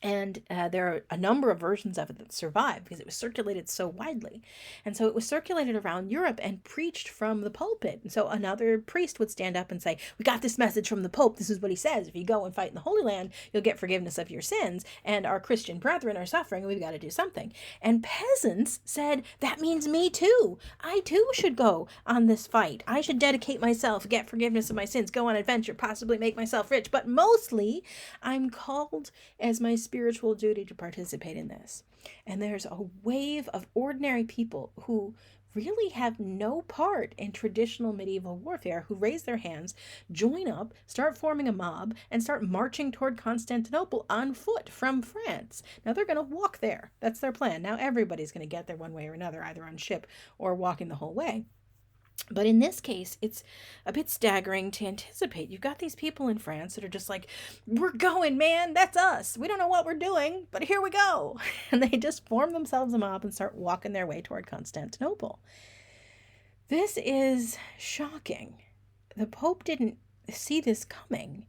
And there are a number of versions of it that survive because it was circulated so widely. And so it was circulated around Europe and preached from the pulpit. And so another priest would stand up and say, we got this message from the Pope. This is what he says. If you go and fight in the Holy Land, you'll get forgiveness of your sins. And our Christian brethren are suffering. And we've got to do something. And peasants said, that means me too. I too should go on this fight. I should dedicate myself, get forgiveness of my sins, go on adventure, possibly make myself rich. But mostly, I'm called as my spiritual duty to participate in this. And there's a wave of ordinary people who really have no part in traditional medieval warfare, who raise their hands, join up, start forming a mob, and start marching toward Constantinople on foot from France. Now they're going to walk there. That's their plan. Now everybody's going to get there one way or another, either on ship or walking the whole way. But in this case, it's a bit staggering to anticipate. You've got these people in France that are just like, we're going, man, that's us. We don't know what we're doing, but here we go. And they just form themselves a mob and start walking their way toward Constantinople. This is shocking. The Pope didn't see this coming.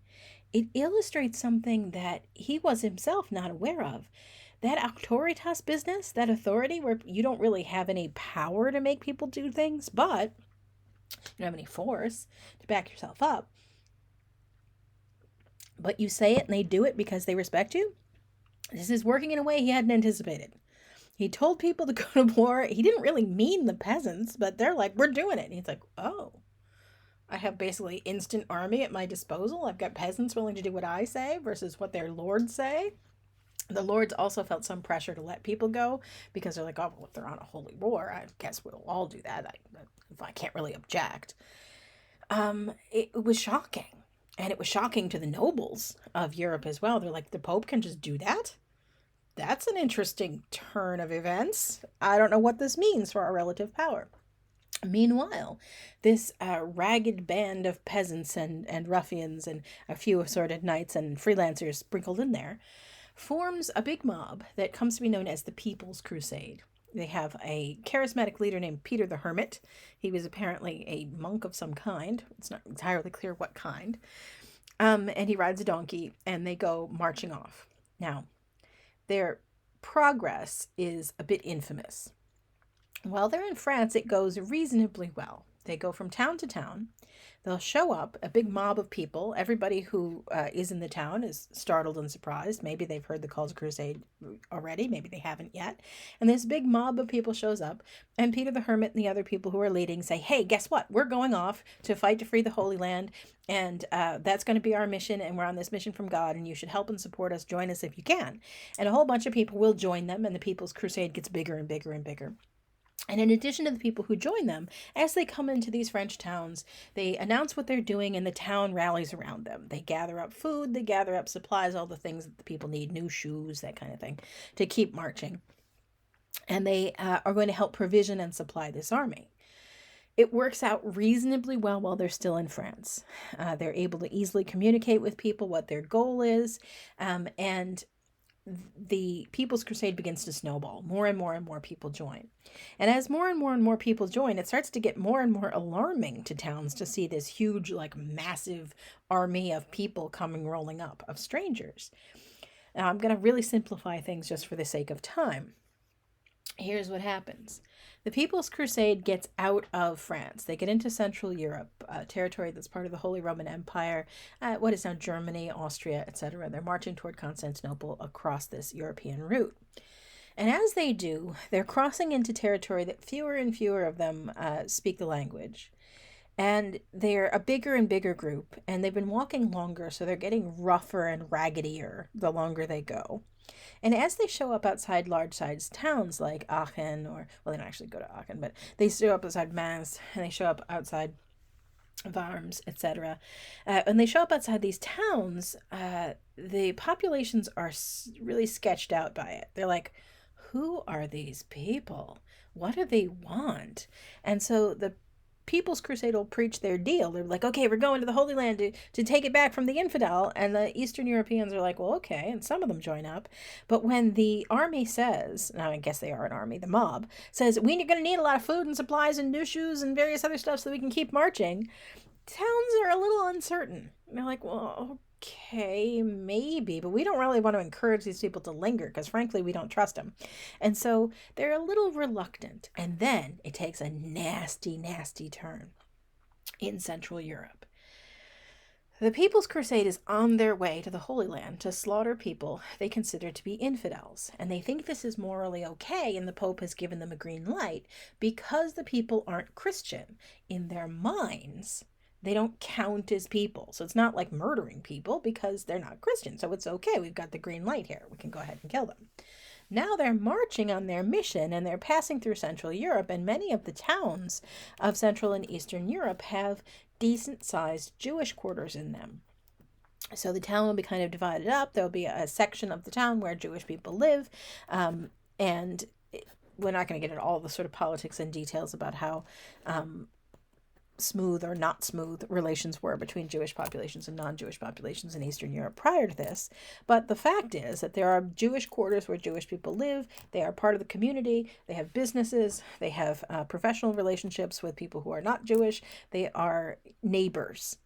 It illustrates something that he was himself not aware of. That auctoritas business, that authority where you don't really have any power to make people do things, but you don't have any force to back yourself up, but you say it and they do it because they respect you. This is working in a way he hadn't anticipated. He told people to go to war. He didn't really mean the peasants, but they're like, we're doing it. And he's like, oh, I have basically instant army at my disposal. I've got peasants willing to do what I say versus what their lords say. The lords also felt some pressure to let people go because they're like, oh, well, if they're on a holy war, I guess we'll all do that. I can't really object. It was shocking. And it was shocking to the nobles of Europe as well. They're like, the Pope can just do that? That's an interesting turn of events. I don't know what this means for our relative power. Meanwhile, this ragged band of peasants and ruffians and a few assorted knights and freelancers sprinkled in there forms a big mob that comes to be known as the People's Crusade. They have a charismatic leader named Peter the Hermit. He was apparently a monk of some kind. It's not entirely clear what kind. And he rides a donkey, and they go marching off. Now, their progress is a bit infamous. While they're in France, it goes reasonably well. They go from town to town. They'll show up, a big mob of people. Everybody who is in the town is startled and surprised. Maybe they've heard the calls of crusade already. Maybe they haven't yet. And this big mob of people shows up. And Peter the Hermit and the other people who are leading say, hey, guess what? We're going off to fight to free the Holy Land. And that's going to be our mission. And we're on this mission from God. And you should help and support us. Join us if you can. And a whole bunch of people will join them. And the People's Crusade gets bigger and bigger and bigger. And in addition to the people who join them, as they come into these French towns, they announce what they're doing and the town rallies around them. They gather up food, they gather up supplies, all the things that the people need, new shoes, that kind of thing, to keep marching. And they are going to help provision and supply this army. It works out reasonably well while they're still in France. They're able to easily communicate with people what their goal is, and the People's Crusade begins to snowball. More and more and more people join. And as more and more people join, it starts to get more and more alarming to towns to see this huge, like massive army of people coming rolling up, of strangers. Now, I'm going to really simplify things just for the sake of time. Here's what happens. The People's Crusade gets out of France. They get into Central Europe, territory that's part of the Holy Roman Empire, what is now Germany, Austria, etc. They're marching toward Constantinople across this European route. And as they do, they're crossing into territory that fewer and fewer of them speak the language. And they're a bigger and bigger group, and they've been walking longer, so they're getting rougher and raggedier the longer they go. And as they show up outside large-sized towns like Aachen, or, well, they don't actually go to Aachen, but they show up outside Mainz, and they show up outside Worms, etc. When they show up outside these towns, the populations are really sketched out by it. They're like, who are these people? What do they want? And so the People's Crusade will preach their deal. They're like, okay, we're going to the Holy Land to take it back from the infidel. And the Eastern Europeans are like, well, okay. And some of them join up. But when the army says, now I guess they are an army, the mob, says, we're going to need a lot of food and supplies and new shoes and various other stuff so we can keep marching, towns are a little uncertain. And they're like, well, okay, maybe, but we don't really want to encourage these people to linger because frankly, we don't trust them. And so they're a little reluctant. And then it takes a nasty, nasty turn in Central Europe. The People's Crusade is on their way to the Holy Land to slaughter people they consider to be infidels. And they think this is morally okay, and the Pope has given them a green light because the people aren't Christian. In their minds, they don't count as people. So it's not like murdering people because they're not Christian. So it's okay. We've got the green light here. We can go ahead and kill them. Now they're marching on their mission, and they're passing through Central Europe, and many of the towns of Central and Eastern Europe have decent-sized Jewish quarters in them. So the town will be kind of divided up. There'll be a section of the town where Jewish people live, and we're not going to get into all the sort of politics and details about how smooth or not smooth relations were between Jewish populations and non-Jewish populations in Eastern Europe prior to this. But the fact is that there are Jewish quarters where Jewish people live. They are part of the community. They have businesses. They have professional relationships with people who are not Jewish. They are neighbors.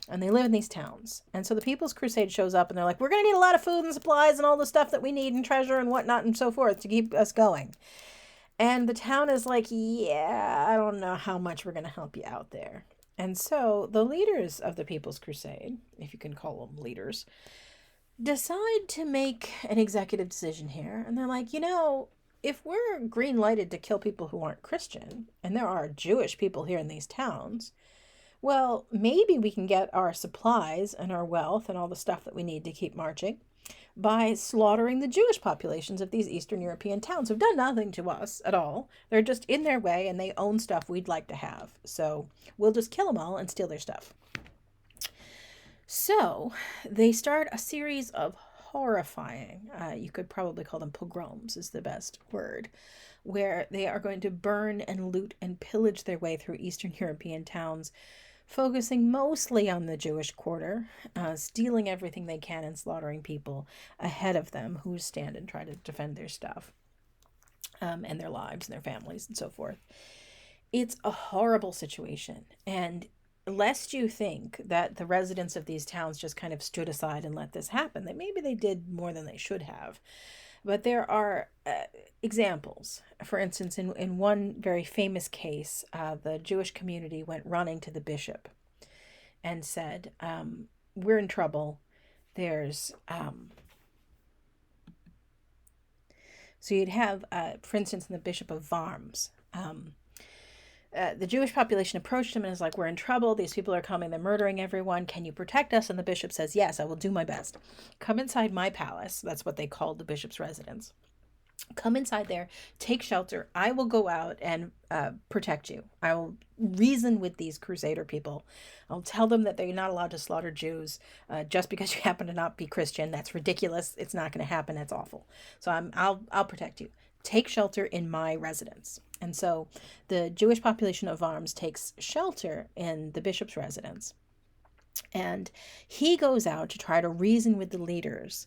And they live in these towns. And so the People's Crusade shows up and they're like, we're going to need a lot of food and supplies and all the stuff that we need and treasure and whatnot and so forth to keep us going. And the town is like, yeah, I don't know how much we're going to help you out there. And so the leaders of the People's Crusade, if you can call them leaders, decide to make an executive decision here. And they're like, if we're green lighted to kill people who aren't Christian, and there are Jewish people here in these towns, well, maybe we can get our supplies and our wealth and all the stuff that we need to keep marching by slaughtering the Jewish populations of these Eastern European towns who've done nothing to us at all. They're just in their way and they own stuff we'd like to have. So we'll just kill them all and steal their stuff. So they start a series of horrifying, you could probably call them pogroms is the best word, where they are going to burn and loot and pillage their way through Eastern European towns, focusing mostly on the Jewish quarter, stealing everything they can and slaughtering people ahead of them who stand and try to defend their stuff and their lives and their families and so forth. It's a horrible situation. And lest you think that the residents of these towns just kind of stood aside and let this happen, that maybe they did more than they should have. But there are examples. For instance, in one very famous case, the Jewish community went running to the bishop and said, we're in trouble. There's... So you'd have, for instance, in the Bishop of Worms, the Jewish population approached him and is like, we're in trouble. These people are coming. They're murdering everyone. Can you protect us? And the bishop says, yes, I will do my best. Come inside my palace. That's what they called the bishop's residence. Come inside there, take shelter. I will go out and protect you. I will reason with these Crusader people. I'll tell them that they're not allowed to slaughter Jews just because you happen to not be Christian. That's ridiculous. It's not going to happen. That's awful. So I'll protect you. Take shelter in my residence. And so the Jewish population of Worms takes shelter in the bishop's residence. And he goes out to try to reason with the leaders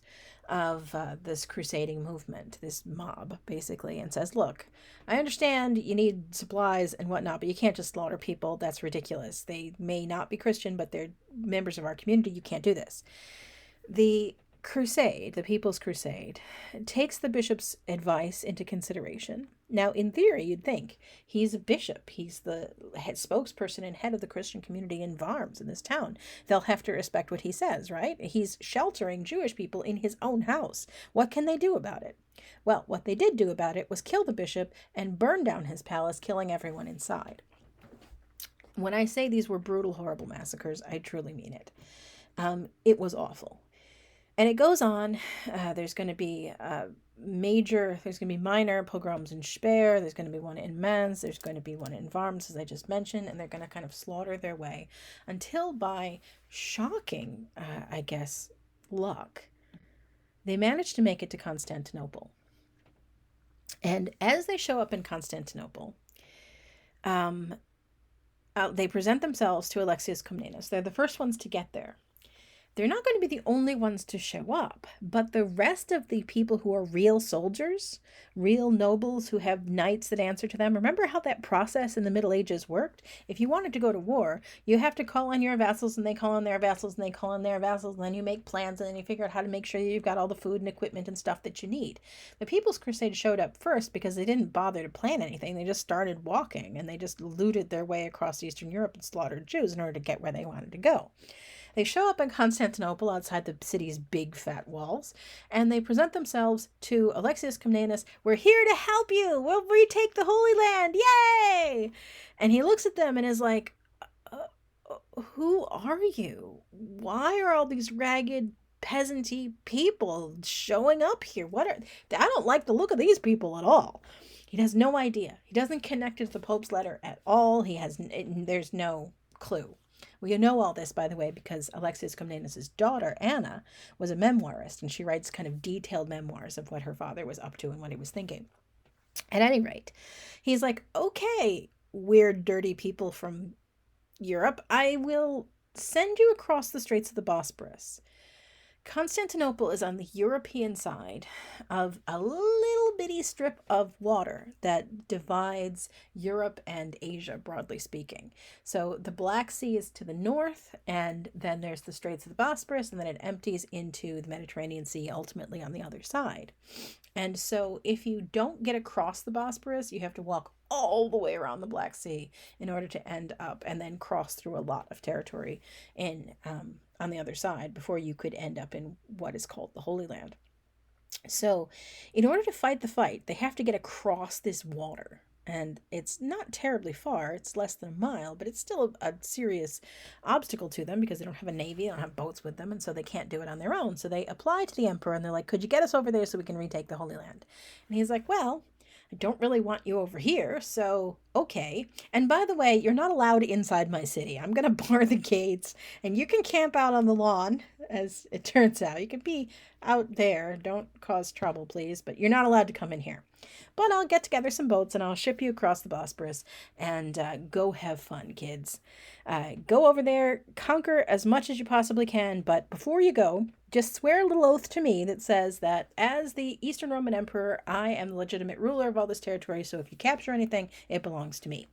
of this crusading movement, this mob, basically, and says, look, I understand you need supplies and whatnot, but you can't just slaughter people. That's ridiculous. They may not be Christian, but they're members of our community. You can't do this. The Crusade, the People's Crusade, takes the bishop's advice into consideration. Now, in theory, you'd think he's a bishop. He's the head spokesperson and head of the Christian community in Worms in this town. They'll have to respect what he says, right? He's sheltering Jewish people in his own house. What can they do about it? Well, what they did do about it was kill the bishop and burn down his palace, killing everyone inside. When I say these were brutal, horrible massacres, I truly mean it. It was awful. And it goes on. There's going to be minor pogroms in Speyer. There's going to be one in Mainz. There's going to be one in Worms, as I just mentioned. And they're going to kind of slaughter their way until, by shocking, luck, they manage to make it to Constantinople. And as they show up in Constantinople, they present themselves to Alexius Comnenus. They're the first ones to get there. They're not going to be the only ones to show up, but the rest of the people who are real soldiers, real nobles who have knights that answer to them. Remember how that process in the Middle Ages worked? If you wanted to go to war, you have to call on your vassals, and they call on their vassals, and they call on their vassals, and then you make plans, and then you figure out how to make sure you've got all the food and equipment and stuff that you need. The People's Crusade showed up first because they didn't bother to plan anything. They just started walking, and they just looted their way across Eastern Europe and slaughtered Jews in order to get where they wanted to go. They show up in Constantinople outside the city's big fat walls, and they present themselves to Alexius Comnenus. We're here to help you. We'll retake the Holy Land. Yay! And he looks at them and is like, who are you? Why are all these ragged, peasanty people showing up here? I don't like the look of these people at all. He has no idea. He doesn't connect it to the Pope's letter at all. There's no clue. We know all this, by the way, because Alexius Comnenus' daughter, Anna, was a memoirist, and she writes kind of detailed memoirs of what her father was up to and what he was thinking. At any rate, he's like, okay, weird, dirty people from Europe, I will send you across the Straits of the Bosporus. Constantinople is on the European side of a little bitty strip of water that divides Europe and Asia, broadly speaking. So the Black Sea is to the north, and then there's the Straits of the Bosporus, and then it empties into the Mediterranean Sea, ultimately on the other side. And so if you don't get across the Bosporus, you have to walk all the way around the Black Sea in order to end up and then cross through a lot of territory on the other side before you could end up in what is called the Holy Land. So in order to fight the fight, they have to get across this water. And it's not terribly far. It's less than a mile, but it's still a serious obstacle to them because they don't have a navy, they don't have boats with them, and so they can't do it on their own. So they apply to the emperor, and they're like, could you get us over there so we can retake the Holy Land? And he's like, well, I don't really want you over here, so okay. And by the way, you're not allowed inside my city. I'm going to bar the gates, and you can camp out on the lawn, as it turns out. You can be out there. Don't cause trouble, please, but you're not allowed to come in here. But I'll get together some boats, and I'll ship you across the Bosporus, and go have fun, kids. Go over there, conquer as much as you possibly can, but before you go, just swear a little oath to me that says that as the Eastern Roman Emperor, I am the legitimate ruler of all this territory, so if you capture anything, it belongs to me.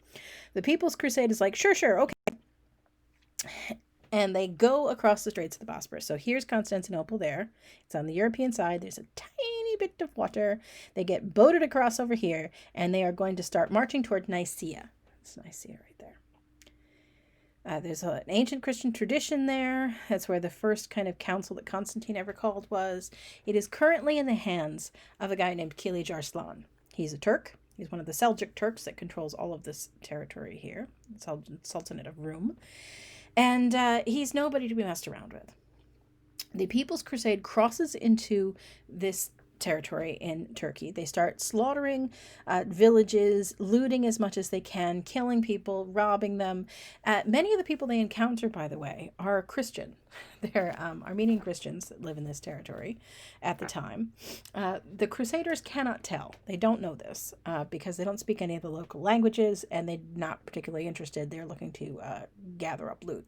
The People's Crusade is like, sure, okay. And they go across the Straits of the Bosporus. So here's Constantinople there. It's on the European side. There's a tiny bit of water. They get boated across over here, and they are going to start marching toward Nicaea. That's Nicaea right there. There's an ancient Christian tradition there. That's where the first kind of council that Constantine ever called was. It is currently in the hands of a guy named Kilij Arslan. He's a Turk. He's one of the Seljuk Turks that controls all of this territory here, the Sultanate of Rum. And he's nobody to be messed around with. The People's Crusade crosses into this territory in Turkey. They start slaughtering villages, looting as much as they can, killing people, robbing them. Many of the people they encounter, by the way, are Christian. They're Armenian Christians that live in this territory at the time. The Crusaders cannot tell. They don't know this because they don't speak any of the local languages, and they're not particularly interested. They're looking to gather up loot.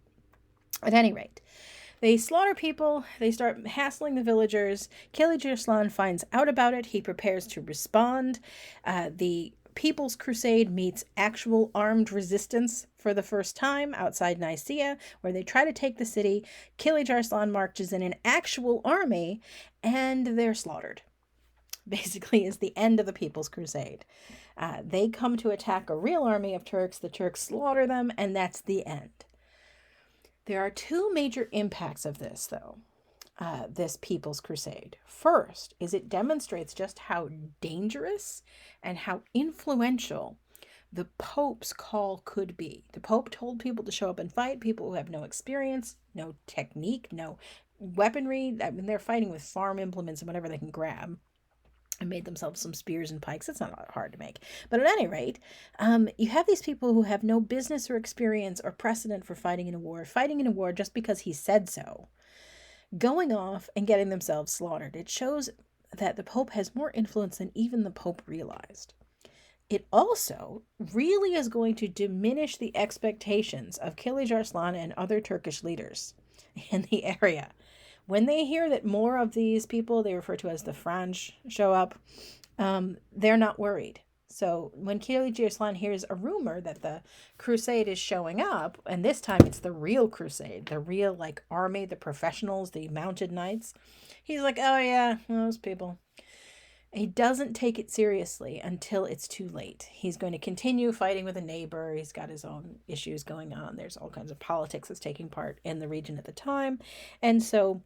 At any rate, they slaughter people, they start hassling the villagers. Kilij Arslan finds out about it. He prepares to respond. The People's Crusade meets actual armed resistance for the first time outside Nicaea, where they try to take the city. Kilij Arslan marches in an actual army, and they're slaughtered. Basically is the end of the People's Crusade. They come to attack a real army of Turks. The Turks slaughter them, and that's the end. There are two major impacts of this, though. This People's Crusade. First is it demonstrates just how dangerous and how influential the Pope's call could be. The Pope told people to show up and fight, people who have no experience, no technique, no weaponry. I mean, they're fighting with farm implements and whatever they can grab, and made themselves some spears and pikes. It's not hard to make. But at any rate, you have these people who have no business or experience or precedent for fighting in a war just because he said so, going off and getting themselves slaughtered. It shows that the Pope has more influence than even the Pope realized. It also really is going to diminish the expectations of Kilij Arslan and other Turkish leaders in the area. When they hear that more of these people, they refer to as the Franj, show up, they're not worried. So when Kilij Arslan hears a rumor that the crusade is showing up, and this time it's the real crusade, the real army, the professionals, the mounted knights, he's like, oh yeah, those people. He doesn't take it seriously until it's too late. He's going to continue fighting with a neighbor. He's got his own issues going on. There's all kinds of politics that's taking part in the region at the time. And so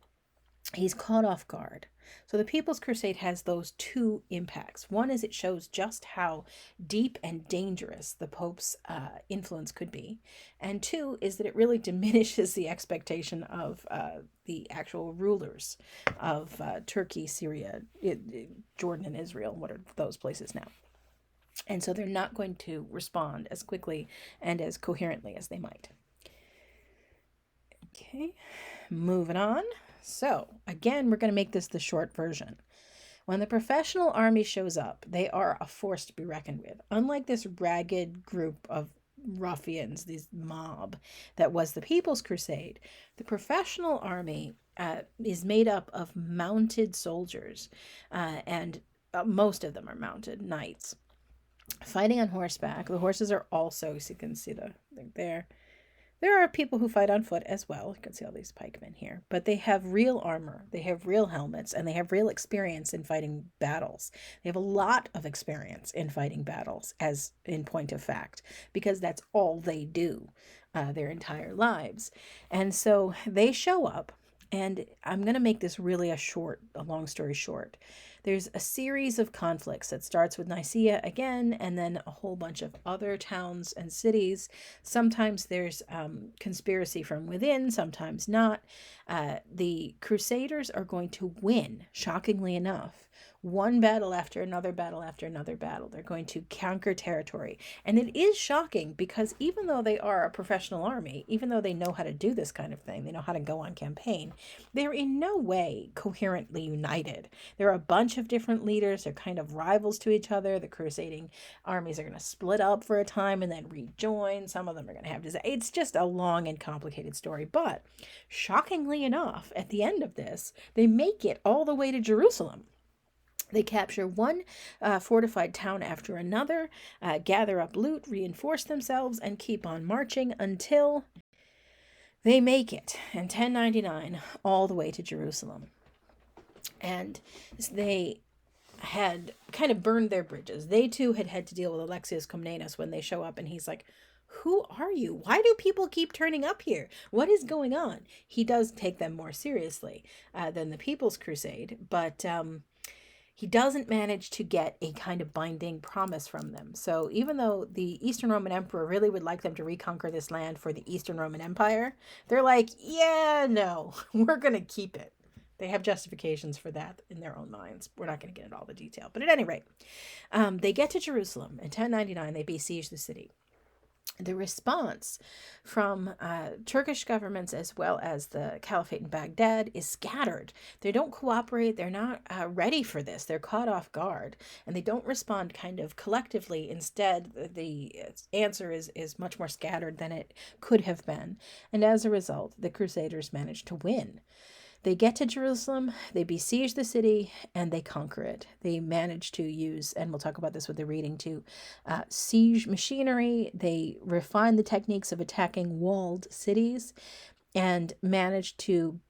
he's caught off guard. So the People's Crusade has those two impacts. One is it shows just how deep and dangerous the Pope's influence could be. And two is that it really diminishes the expectation of the actual rulers of Turkey, Syria, Jordan, and Israel. What are those places now? And so they're not going to respond as quickly and as coherently as they might. Okay, moving on. So, again, we're going to make this the short version. When the professional army shows up, they are a force to be reckoned with. Unlike this ragged group of ruffians, this mob that was the People's Crusade, the professional army is made up of mounted soldiers, and most of them are mounted knights, fighting on horseback. The horses are also, so you can see the thing there. There are people who fight on foot as well. You can see all these pikemen here. But they have real armor, they have real helmets, and they have real experience in fighting battles. They have a lot of experience in fighting battles, as in point of fact, because that's all they do their entire lives. And so they show up, and I'm going to make this really a long story short. There's a series of conflicts that starts with Nicaea again, and then a whole bunch of other towns and cities. Sometimes there's conspiracy from within, sometimes not. The Crusaders are going to win, shockingly enough. One battle after another battle after another battle. They're going to conquer territory. And it is shocking because even though they are a professional army, even though they know how to do this kind of thing, they know how to go on campaign, they're in no way coherently united. There are a bunch of different leaders. They're kind of rivals to each other. The crusading armies are going to split up for a time and then rejoin. Some of them are going to have disaster. It's just a long and complicated story. But shockingly enough, at the end of this, they make it all the way to Jerusalem. They capture one fortified town after another, gather up loot, reinforce themselves, and keep on marching until they make it in 1099 all the way to Jerusalem. And they had kind of burned their bridges. They too had to deal with Alexius Comnenus when they show up, and he's like, who are you? Why do people keep turning up here? What is going on? He does take them more seriously than the People's Crusade, but he doesn't manage to get a kind of binding promise from them. So even though the Eastern Roman Emperor really would like them to reconquer this land for the Eastern Roman Empire, they're like, yeah, no, we're going to keep it. They have justifications for that in their own minds. We're not going to get into all the detail. But at any rate, they get to Jerusalem. In 1099, they besiege the city. The response from Turkish governments as well as the Caliphate in Baghdad is scattered. They don't cooperate. They're not ready for this. They're caught off guard, and they don't respond kind of collectively. Instead, the answer is much more scattered than it could have been. And as a result, the Crusaders managed to win. They get to Jerusalem, they besiege the city, and they conquer it. They manage to use, and we'll talk about this with the reading too, siege machinery. They refine the techniques of attacking walled cities and manage to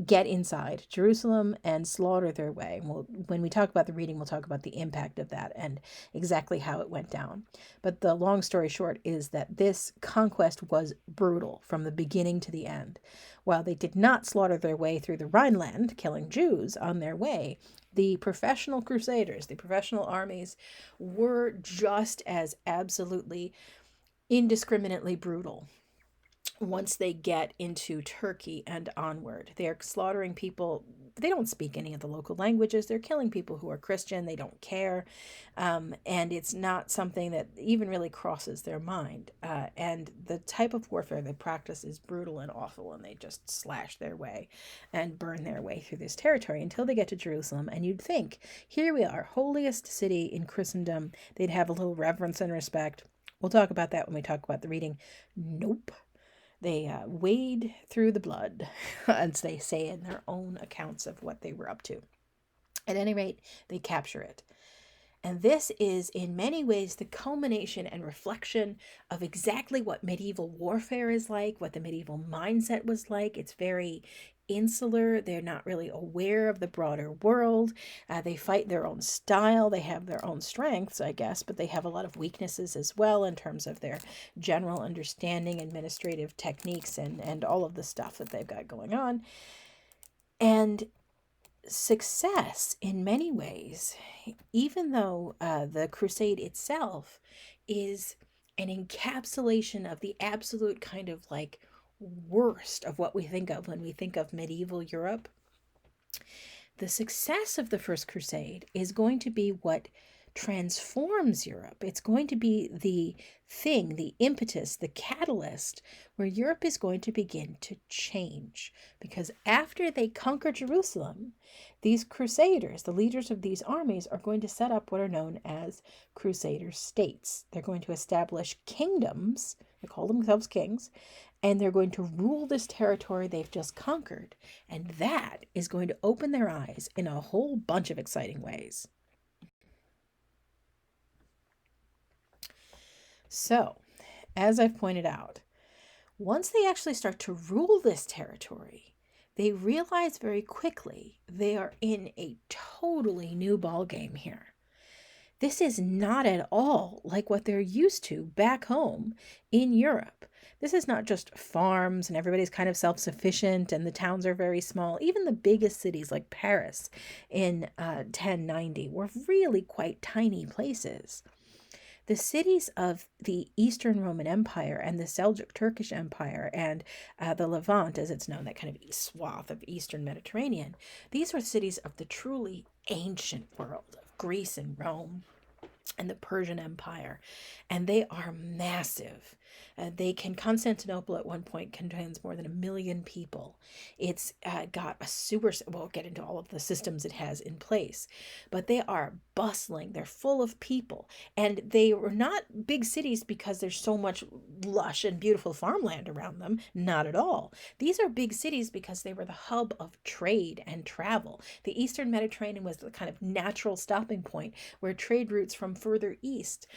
get inside Jerusalem and slaughter their way. When we talk about the reading, we'll talk about the impact of that and exactly how it went down. But the long story short is that this conquest was brutal from the beginning to the end. While they did not slaughter their way through the Rhineland, killing Jews on their way, the professional crusaders, the professional armies, were just as absolutely indiscriminately brutal once they get into Turkey and onward. They're slaughtering people. They don't speak any of the local languages. They're killing people who are Christian. They don't care. And it's not something that even really crosses their mind. And the type of warfare they practice is brutal and awful, and they just slash their way and burn their way through this territory until they get to Jerusalem. And you'd think, here we are, holiest city in Christendom. They'd have a little reverence and respect. We'll talk about that when we talk about the reading. Nope. They wade through the blood, as they say in their own accounts of what they were up to. At any rate, they capture it. And this is in many ways the culmination and reflection of exactly what medieval warfare is like, what the medieval mindset was like. It's very insular. They're not really aware of the broader world. They fight their own style. They have their own strengths, I guess, but they have a lot of weaknesses as well in terms of their general understanding, administrative techniques, and all of the stuff that they've got going on. And success in many ways, even though the crusade itself is an encapsulation of the absolute kind of like worst of what we think of when we think of medieval Europe, the success of the First Crusade is going to be what transforms Europe. It's going to be the thing, the impetus, the catalyst where Europe is going to begin to change. Because after they conquer Jerusalem, these crusaders, the leaders of these armies, are going to set up what are known as crusader states. They're going to establish kingdoms, they call themselves kings, and they're going to rule this territory they've just conquered. And that is going to open their eyes in a whole bunch of exciting ways. So, as I've pointed out, once they actually start to rule this territory, they realize very quickly they are in a totally new ballgame here. This is not at all like what they're used to back home in Europe. This is not just farms and everybody's kind of self-sufficient and the towns are very small. Even the biggest cities like Paris in 1090 were really quite tiny places. The cities of the Eastern Roman Empire and the Seljuk Turkish Empire and the Levant, as it's known, that kind of swath of Eastern Mediterranean, these were cities of the truly ancient world of Greece and Rome and the Persian Empire, and they are massive. Constantinople at one point contains more than 1 million people. It's got a we'll get into all of the systems it has in place, but they are bustling. They're full of people, and they were not big cities because there's so much lush and beautiful farmland around them. Not at all. These are big cities because they were the hub of trade and travel. The Eastern Mediterranean was the kind of natural stopping point where trade routes from further east,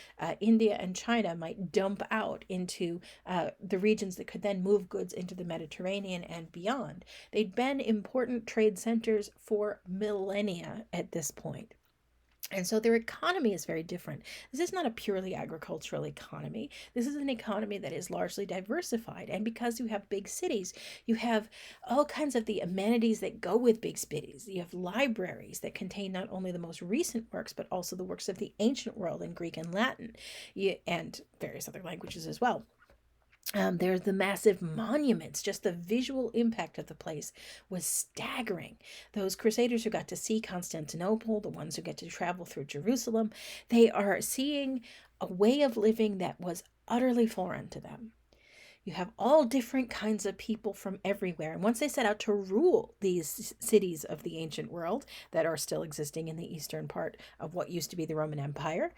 India and China, might dump out into the regions that could then move goods into the Mediterranean and beyond. They'd been important trade centers for millennia at this point. And so their economy is very different. This is not a purely agricultural economy. This is an economy that is largely diversified. And because you have big cities, you have all kinds of the amenities that go with big cities. You have libraries that contain not only the most recent works, but also the works of the ancient world in Greek and Latin, and various other languages as well. There's the massive monuments. Just the visual impact of the place was staggering. Those crusaders who got to see Constantinople, the ones who get to travel through Jerusalem, they are seeing a way of living that was utterly foreign to them. You have all different kinds of people from everywhere. And once they set out to rule these cities of the ancient world that are still existing in the eastern part of what used to be the Roman Empire,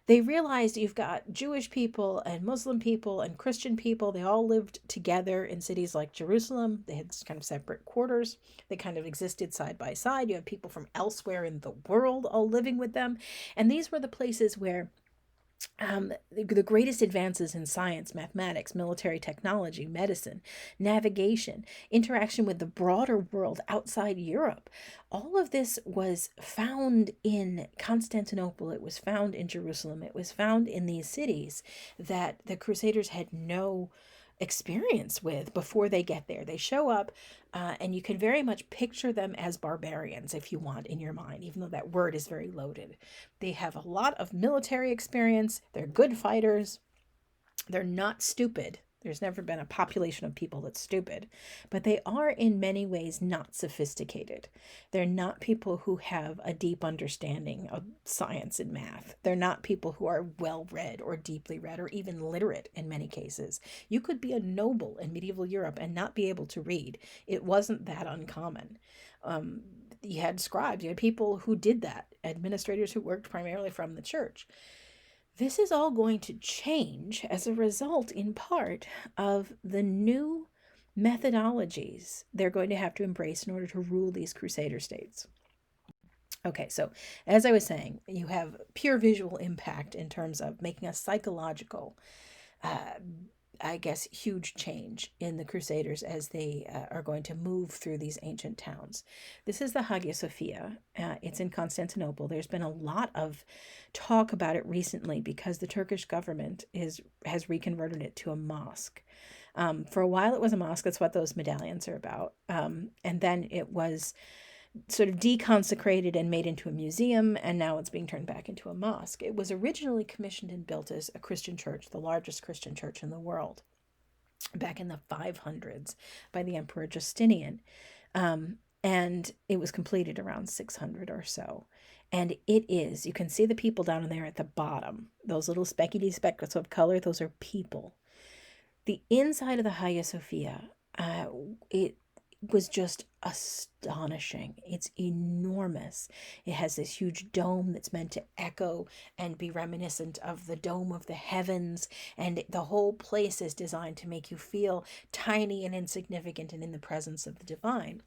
they realized you've got Jewish people and Muslim people and Christian people. They all lived together in cities like Jerusalem. They had kind of separate quarters. They kind of existed side by side. You have people from elsewhere in the world all living with them. And these were the places where the greatest advances in science, mathematics, military technology, medicine, navigation, interaction with the broader world outside Europe. All of this was found in Constantinople. It was found in Jerusalem. It was found in these cities that the Crusaders had no experience with before they get there. They show up, and you can very much picture them as barbarians if you want in your mind, even though that word is very loaded. They have a lot of military experience. They're good fighters. They're not stupid. There's never been a population of people that's stupid, but they are in many ways not sophisticated. They're not people who have a deep understanding of science and math. They're not people who are well read or deeply read or even literate in many cases. You could be a noble in medieval Europe and not be able to read. It wasn't that uncommon. You had scribes, you had people who did that, administrators who worked primarily from the church. This is all going to change as a result, in part, of the new methodologies they're going to have to embrace in order to rule these crusader states. Okay, so as I was saying, you have pure visual impact in terms of making a psychological, huge change in the Crusaders as they are going to move through these ancient towns. This is the Hagia Sophia. It's in Constantinople. There's been a lot of talk about it recently because the Turkish government has reconverted it to a mosque. For a while it was a mosque. That's what those medallions are about. And then it was sort of deconsecrated and made into a museum, and now it's being turned back into a mosque. It was originally commissioned and built as a Christian church, the largest Christian church in the world, back in the 500s by the Emperor Justinian. And it was completed around 600 or so. And it is, you can see the people down in there at the bottom, those little speckety specks of color, those are people. The inside of the Hagia Sophia, it was just astonishing. It's enormous. It has this huge dome that's meant to echo and be reminiscent of the dome of the heavens, and the whole place is designed to make you feel tiny and insignificant and in the presence of the divine.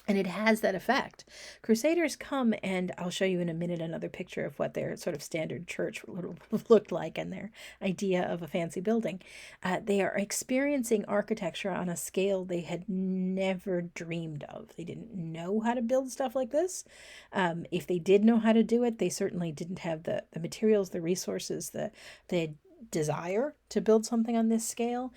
And it has that effect. Crusaders come, and I'll show you in a minute another picture of what their sort of standard church looked like and their idea of a fancy building. They are experiencing architecture on a scale they had never dreamed of. They didn't know how to build stuff like this. If they did know how to do it, they certainly didn't have the materials, the resources, the desire to build something on this scale.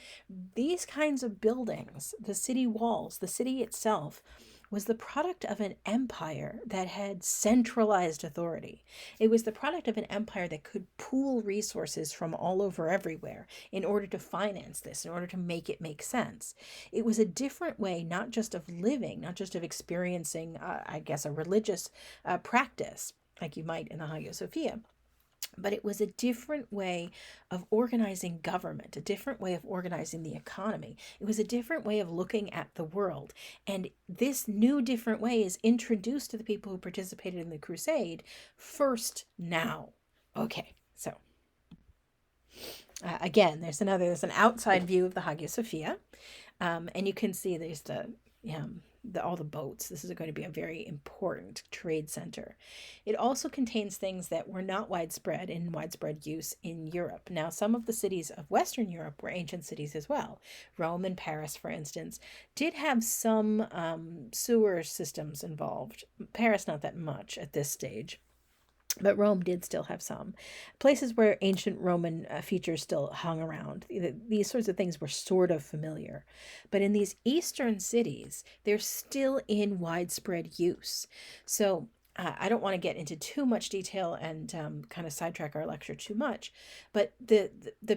These kinds of buildings, the city walls, the city itself, was the product of an empire that had centralized authority. It was the product of an empire that could pool resources from all over everywhere in order to finance this, in order to make it make sense. It was a different way, not just of living, not just of experiencing, a religious practice, like you might in the Hagia Sophia, but it was a different way of organizing government, a different way of organizing the economy. It was a different way of looking at the world. And this new different way is introduced to the people who participated in the Crusade first now. Okay, so again, there's an outside view of the Hagia Sophia. And you can see there's all the boats. This is going to be a very important trade center. It also contains things that were not widespread use in Europe. Now, some of the cities of Western Europe were ancient cities as well. Rome and Paris, for instance, did have some sewer systems involved. Paris, not that much at this stage. But Rome did still have some places where ancient Roman features still hung around. These sorts of things were sort of familiar. But in these eastern cities, they're still in widespread use. So I don't want to get into too much detail and kind of sidetrack our lecture too much, but the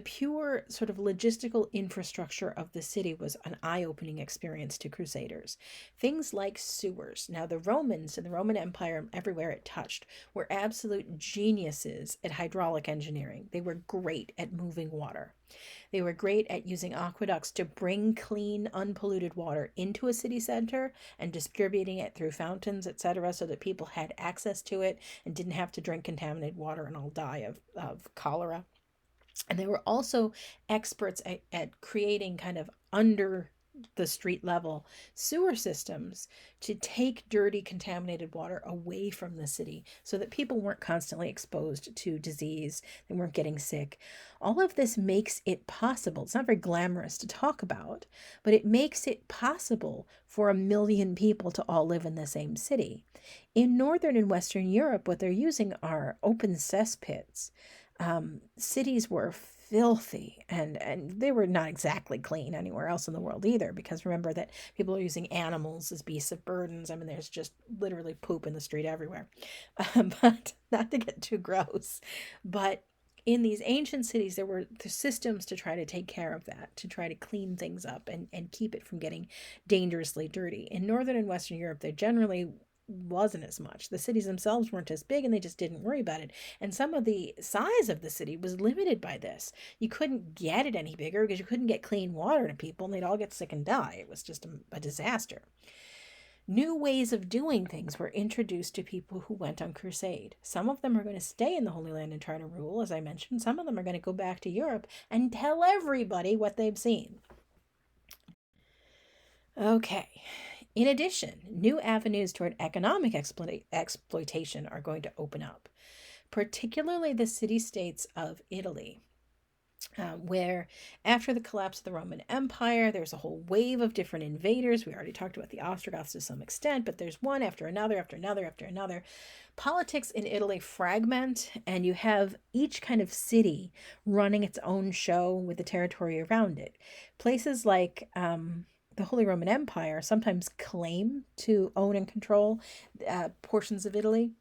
pure sort of logistical infrastructure of the city was an eye-opening experience to Crusaders. Things like sewers. Now, the Romans and the Roman Empire, everywhere it touched, were absolute geniuses at hydraulic engineering. They were great at moving water. They were great at using aqueducts to bring clean, unpolluted water into a city center and distributing it through fountains, etc., so that people had access to it and didn't have to drink contaminated water and all die of cholera. And they were also experts at creating kind of under the street level sewer systems to take dirty, contaminated water away from the city so that people weren't constantly exposed to disease, they weren't getting sick. All of this makes it possible. It's not very glamorous to talk about, but it makes it possible for 1 million people to all live in the same city. In Northern and Western Europe, what they're using are open cesspits. Cities were filthy, and they were not exactly clean anywhere else in the world either, because remember that people are using animals as beasts of burdens. I mean, there's just literally poop in the street everywhere. But not to get too gross, but in these ancient cities, there were the systems to try to take care of that, to try to clean things up and keep it from getting dangerously dirty. In Northern and Western Europe, there generally wasn't as much. The cities themselves weren't as big, and they just didn't worry about it. And some of the size of the city was limited by this. You couldn't get it any bigger because you couldn't get clean water to people, and they'd all get sick and die. It was just a disaster. New ways of doing things were introduced to people who went on crusade. Some of them are going to stay in the Holy Land and try to rule, as I mentioned. Some of them are going to go back to Europe and tell everybody what they've seen. Okay. In addition, new avenues toward economic exploitation are going to open up, particularly the city-states of Italy, where after the collapse of the Roman Empire, there's a whole wave of different invaders. We already talked about the Ostrogoths to some extent, but there's one after another, after another, after another. Politics in Italy fragment, and you have each kind of city running its own show with the territory around it. Places like the Holy Roman Empire sometimes claim to own and control portions of Italy.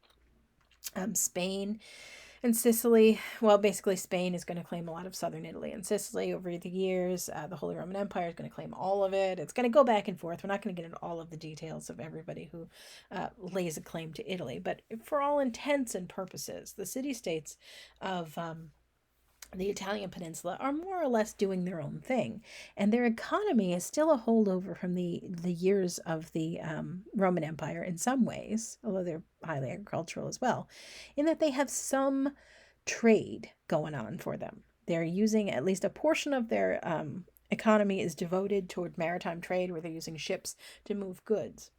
Spain and Sicily, well, basically Spain is going to claim a lot of southern Italy and Sicily over the years. The Holy Roman Empire is going to claim all of it. It's going to go back and forth. We're not going to get into all of the details of everybody who lays a claim to Italy. But for all intents and purposes, the city-states of the Italian peninsula are more or less doing their own thing, and their economy is still a holdover from the years of the Roman Empire in some ways, although they're highly agricultural as well, in that they have some trade going on for them. They're using at least a portion of their economy is devoted toward maritime trade, where they're using ships to move goods.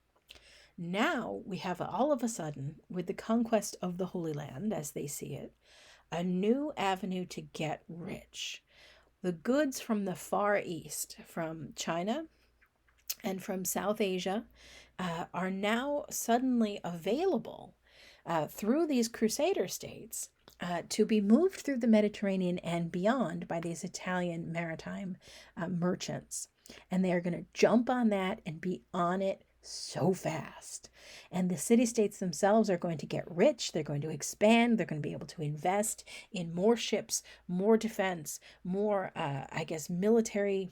Now we have all of a sudden, with the conquest of the Holy Land as they see it, a new avenue to get rich. The goods from the Far East, from China and from South Asia, are now suddenly available through these crusader states to be moved through the Mediterranean and beyond by these Italian maritime merchants. And they are going to jump on that and be on it so fast. And the city-states themselves are going to get rich. They're going to expand. They're going to be able to invest in more ships, more defense, more, military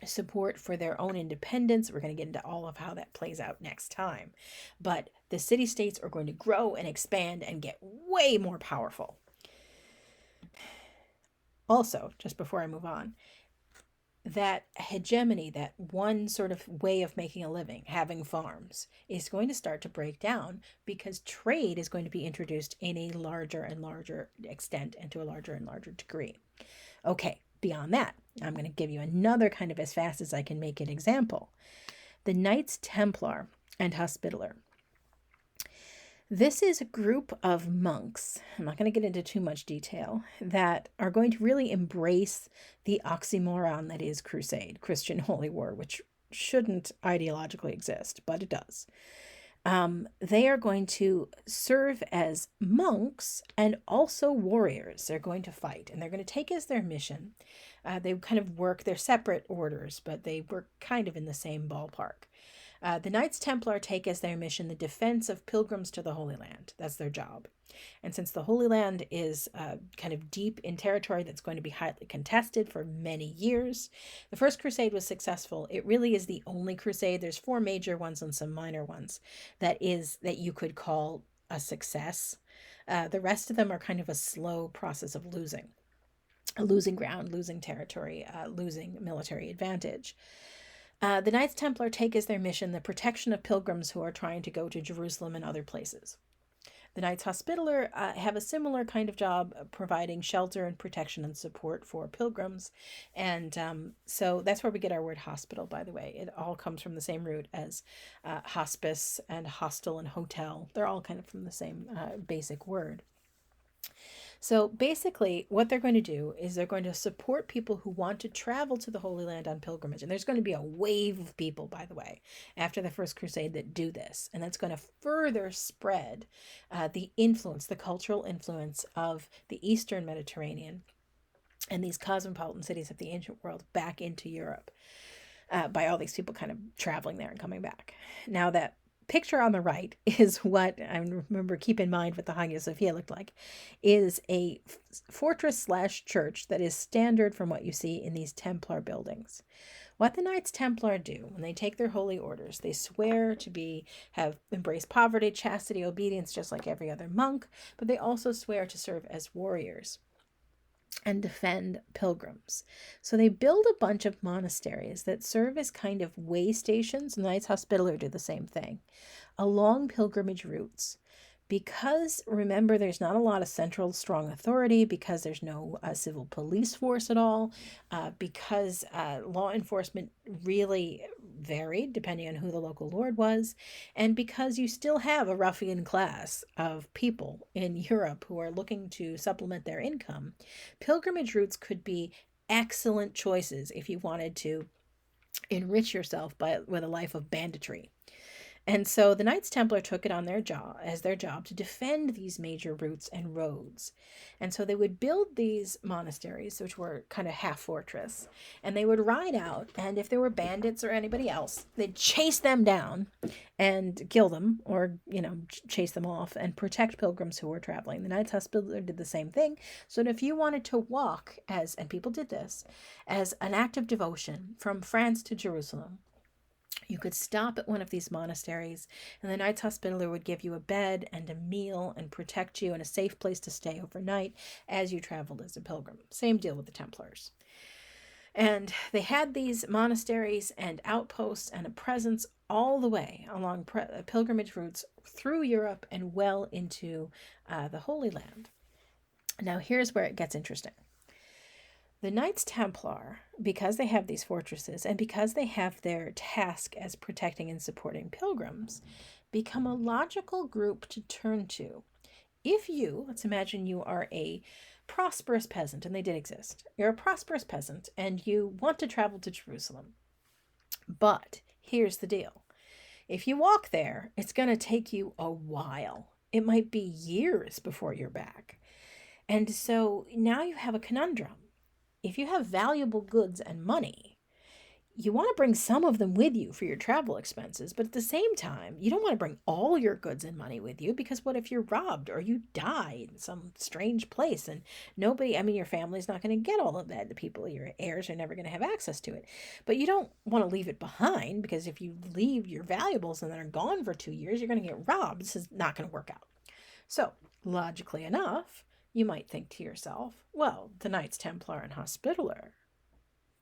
support for their own independence. We're going to get into all of how that plays out next time. But the city-states are going to grow and expand and get way more powerful. Also, just before I move on, that hegemony, that one sort of way of making a living, having farms, is going to start to break down because trade is going to be introduced in a larger and larger extent and to a larger and larger degree. Okay, beyond that, I'm going to give you another kind of as fast as I can make it example. The Knights Templar and Hospitaller. This is a group of monks, I'm not going to get into too much detail, that are going to really embrace the oxymoron that is crusade, Christian holy war, which shouldn't ideologically exist, but it does. They are going to serve as monks and also warriors. They're going to fight, and they're going to take as their mission. They kind of work, they're separate orders, but they work kind of in the same ballpark. The Knights Templar take as their mission the defense of pilgrims to the Holy Land. That's their job. And since the Holy Land is kind of deep in territory that's going to be highly contested for many years, the First Crusade was successful. It really is the only crusade. There's 4 major ones and some minor ones that you could call a success. The rest of them are kind of a slow process of losing ground, losing territory, losing military advantage. The Knights Templar take as their mission the protection of pilgrims who are trying to go to Jerusalem and other places. The Knights Hospitaller have a similar kind of job, providing shelter and protection and support for pilgrims. And so that's where we get our word hospital, by the way. It all comes from the same root as hospice and hostel and hotel. They're all kind of from the same basic word. So basically, what they're going to do is they're going to support people who want to travel to the Holy Land on pilgrimage. And there's going to be a wave of people, by the way, after the First Crusade that do this. And that's going to further spread the influence, the cultural influence of the Eastern Mediterranean and these cosmopolitan cities of the ancient world back into Europe by all these people kind of traveling there and coming back. Now, that picture on the right is what I remember, keep in mind what the Hagia Sophia looked like, is a fortress / church that is standard from what you see in these Templar buildings. What the Knights Templar do when they take their holy orders, they swear to have embraced poverty, chastity, obedience, just like every other monk, but they also swear to serve as warriors and defend pilgrims. So they build a bunch of monasteries that serve as kind of way stations. The Knights Hospitaller do the same thing along pilgrimage routes. Because, remember, there's not a lot of central strong authority, because there's no civil police force at all, because law enforcement really varied depending on who the local lord was, and because you still have a ruffian class of people in Europe who are looking to supplement their income, pilgrimage routes could be excellent choices if you wanted to enrich yourself with a life of banditry. And so the Knights Templar took it on their job to defend these major routes and roads. And so they would build these monasteries, which were kind of half fortress, and they would ride out, and if there were bandits or anybody else, they'd chase them down and kill them, or, chase them off and protect pilgrims who were traveling. The Knights Hospitaller did the same thing. So that if you wanted to walk and people did this, as an act of devotion from France to Jerusalem, you could stop at one of these monasteries, and the Knights Hospitaller would give you a bed and a meal and protect you and a safe place to stay overnight as you traveled as a pilgrim. Same deal with the Templars. And they had these monasteries and outposts and a presence all the way along pilgrimage routes through Europe and well into the Holy Land. Now, here's where it gets interesting. The Knights Templar, because they have these fortresses and because they have their task as protecting and supporting pilgrims, become a logical group to turn to. If let's imagine you are a prosperous peasant, and they did exist. You're a prosperous peasant and you want to travel to Jerusalem. But here's the deal. If you walk there, it's going to take you a while. It might be years before you're back. And so now you have a conundrum. If you have valuable goods and money, you want to bring some of them with you for your travel expenses, but at the same time, you don't want to bring all your goods and money with you, because what if you're robbed or you die in some strange place and your family's not going to get all of that. The people, your heirs, are never going to have access to it. But you don't want to leave it behind, because if you leave your valuables and they're gone for 2 years, you're going to get robbed. This is not going to work out. So, logically enough, you might think to yourself, well, the Knights Templar and Hospitaller,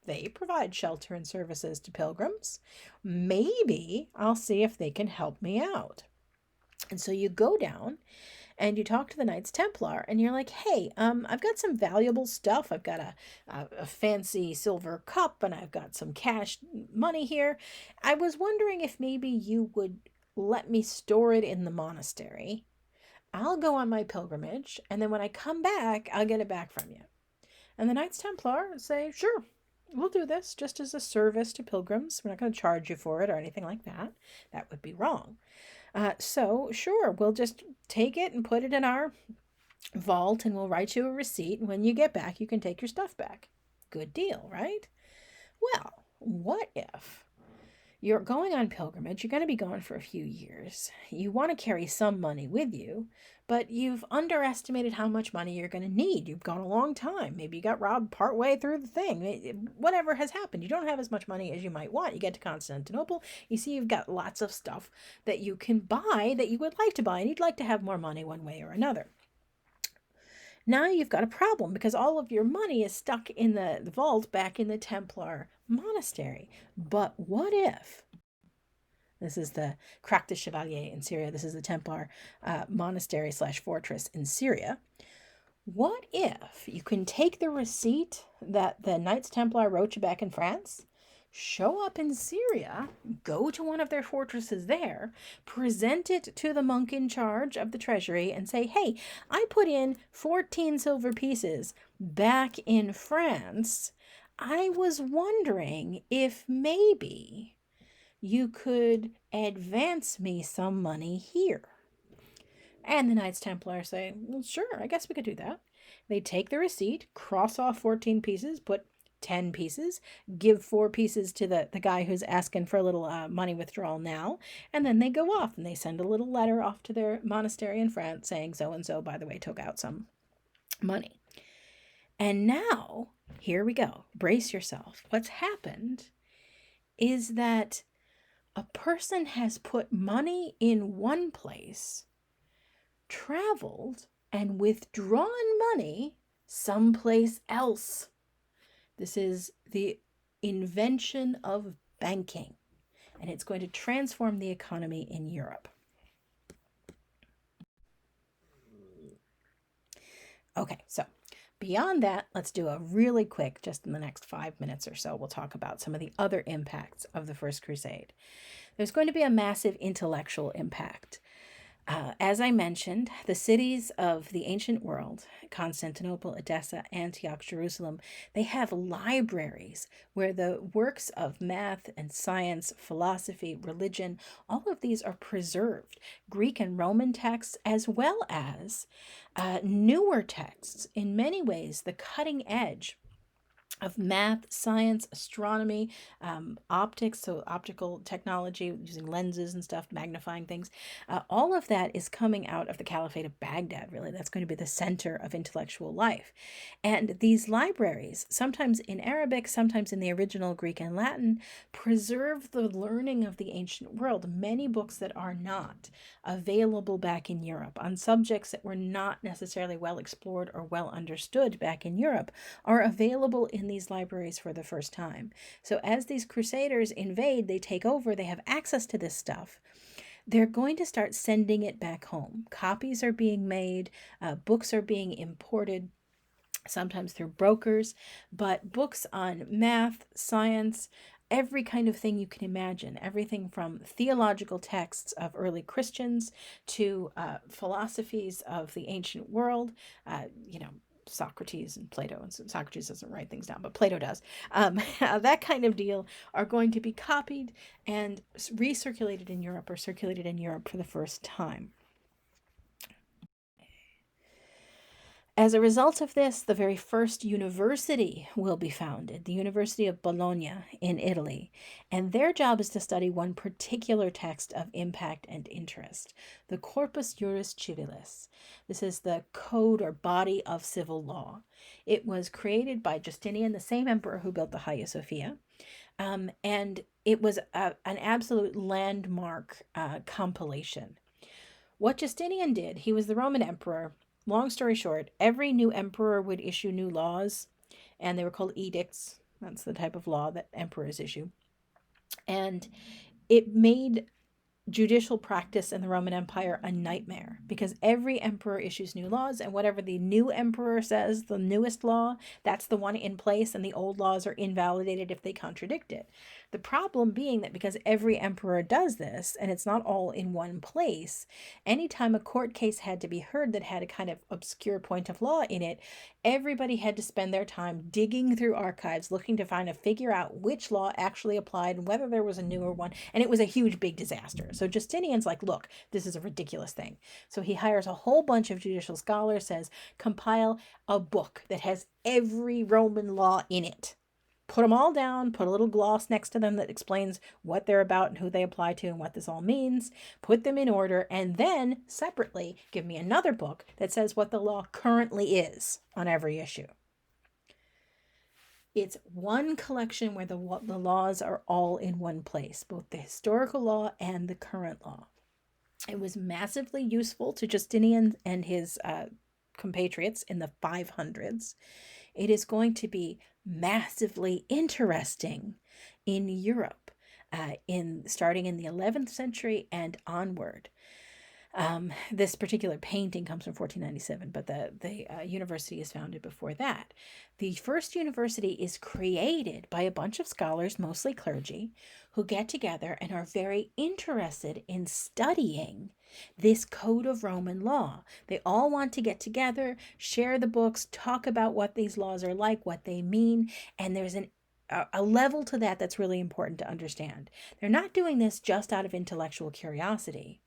they provide shelter and services to pilgrims. Maybe I'll see if they can help me out. And so you go down and you talk to the Knights Templar, and you're like, hey, I've got some valuable stuff. I've got a fancy silver cup, and I've got some cash money here. I was wondering if maybe you would let me store it in the monastery. I'll go on my pilgrimage, and then when I come back, I'll get it back from you. And the Knights Templar say, sure, we'll do this just as a service to pilgrims. We're not going to charge you for it or anything like that. That would be wrong. So, sure, we'll just take it and put it in our vault, and we'll write you a receipt. And when you get back, you can take your stuff back. Good deal, right? Well, what if you're going on pilgrimage, you're going to be gone for a few years. You want to carry some money with you, but you've underestimated how much money you're going to need. You've gone a long time. Maybe you got robbed partway through the thing. Whatever has happened, you don't have as much money as you might want. You get to Constantinople, you see you've got lots of stuff that you can buy that you would like to buy, and you'd like to have more money one way or another. Now you've got a problem, because all of your money is stuck in the vault back in the Templar monastery. But what if This is the Crac de Chevalier in Syria. This is the Templar monastery / fortress in Syria. What if you can take the receipt that the Knights Templar wrote you back in France, show up in Syria, go to one of their fortresses there, present it to the monk in charge of the treasury and say, hey, I put in 14 silver pieces back in France. I was wondering if maybe you could advance me some money here. And the Knights Templar say, well, sure, I guess we could do that. They take the receipt, cross off 14 pieces, put 10 pieces, give 4 pieces to the guy who's asking for a little money withdrawal now, and then they go off and they send a little letter off to their monastery in France saying so-and-so, by the way, took out some money. And now, here we go. Brace yourself. What's happened is that a person has put money in one place, traveled, and withdrawn money someplace else. This is the invention of banking, and it's going to transform the economy in Europe. Okay, so beyond that, let's do a really quick, just in the next 5 minutes or so, we'll talk about some of the other impacts of the First Crusade. There's going to be a massive intellectual impact. As I mentioned, the cities of the ancient world, Constantinople, Edessa, Antioch, Jerusalem, they have libraries where the works of math and science, philosophy, religion, all of these are preserved. Greek and Roman texts, as well as newer texts, in many ways, the cutting edge of math, science, astronomy, optics, so optical technology, using lenses and stuff, magnifying things. All of that is coming out of the Caliphate of Baghdad, really. That's going to be the center of intellectual life. And these libraries, sometimes in Arabic, sometimes in the original Greek and Latin, preserve the learning of the ancient world. Many books that are not available back in Europe on subjects that were not necessarily well explored or well understood back in Europe are available in these libraries for the first time. So as these crusaders invade, they take over, they have access to this stuff. They're going to start sending it back home. Copies are being made, books are being imported, sometimes through brokers, but books on math, science, every kind of thing you can imagine, everything from theological texts of early Christians to philosophies of the ancient world, Socrates and Plato, and Socrates doesn't write things down, but Plato does. That kind of deal are going to be copied and recirculated in Europe, or circulated in Europe for the first time. As a result of this, the very first university will be founded, the University of Bologna in Italy, and their job is to study one particular text of impact and interest, the Corpus Juris Churilis. This is the code or body of civil law. It was created by Justinian, the same emperor who built the Hagia Sophia, and it was an absolute landmark compilation. What Justinian did, he was the Roman emperor. Long story short, every new emperor would issue new laws, and they were called edicts. That's the type of law that emperors issue. And it made judicial practice in the Roman Empire a nightmare, because every emperor issues new laws, and whatever the new emperor says, the newest law, that's the one in place, and the old laws are invalidated if they contradict it. The problem being that because every emperor does this, and it's not all in one place, anytime a court case had to be heard that had a kind of obscure point of law in it, everybody had to spend their time digging through archives, looking to figure out which law actually applied and whether there was a newer one, and it was a huge, big disaster. So Justinian's like, look, this is a ridiculous thing. So he hires a whole bunch of judicial scholars, says, compile a book that has every Roman law in it. Put them all down, put a little gloss next to them that explains what they're about and who they apply to and what this all means. Put them in order, and then separately give me another book that says what the law currently is on every issue. It's one collection where the laws are all in one place, both the historical law and the current law. It was massively useful to Justinian and his compatriots in the 500s. It is going to be massively interesting in Europe. starting in the 11th century and onward. This particular painting comes from 1497, but the university is founded before that. The first university is created by a bunch of scholars, mostly clergy, who get together and are very interested in studying this code of Roman law. They all want to get together, share the books, talk about what these laws are like, what they mean, and there's a level to that that's really important to understand. They're not doing this just out of intellectual curiosity.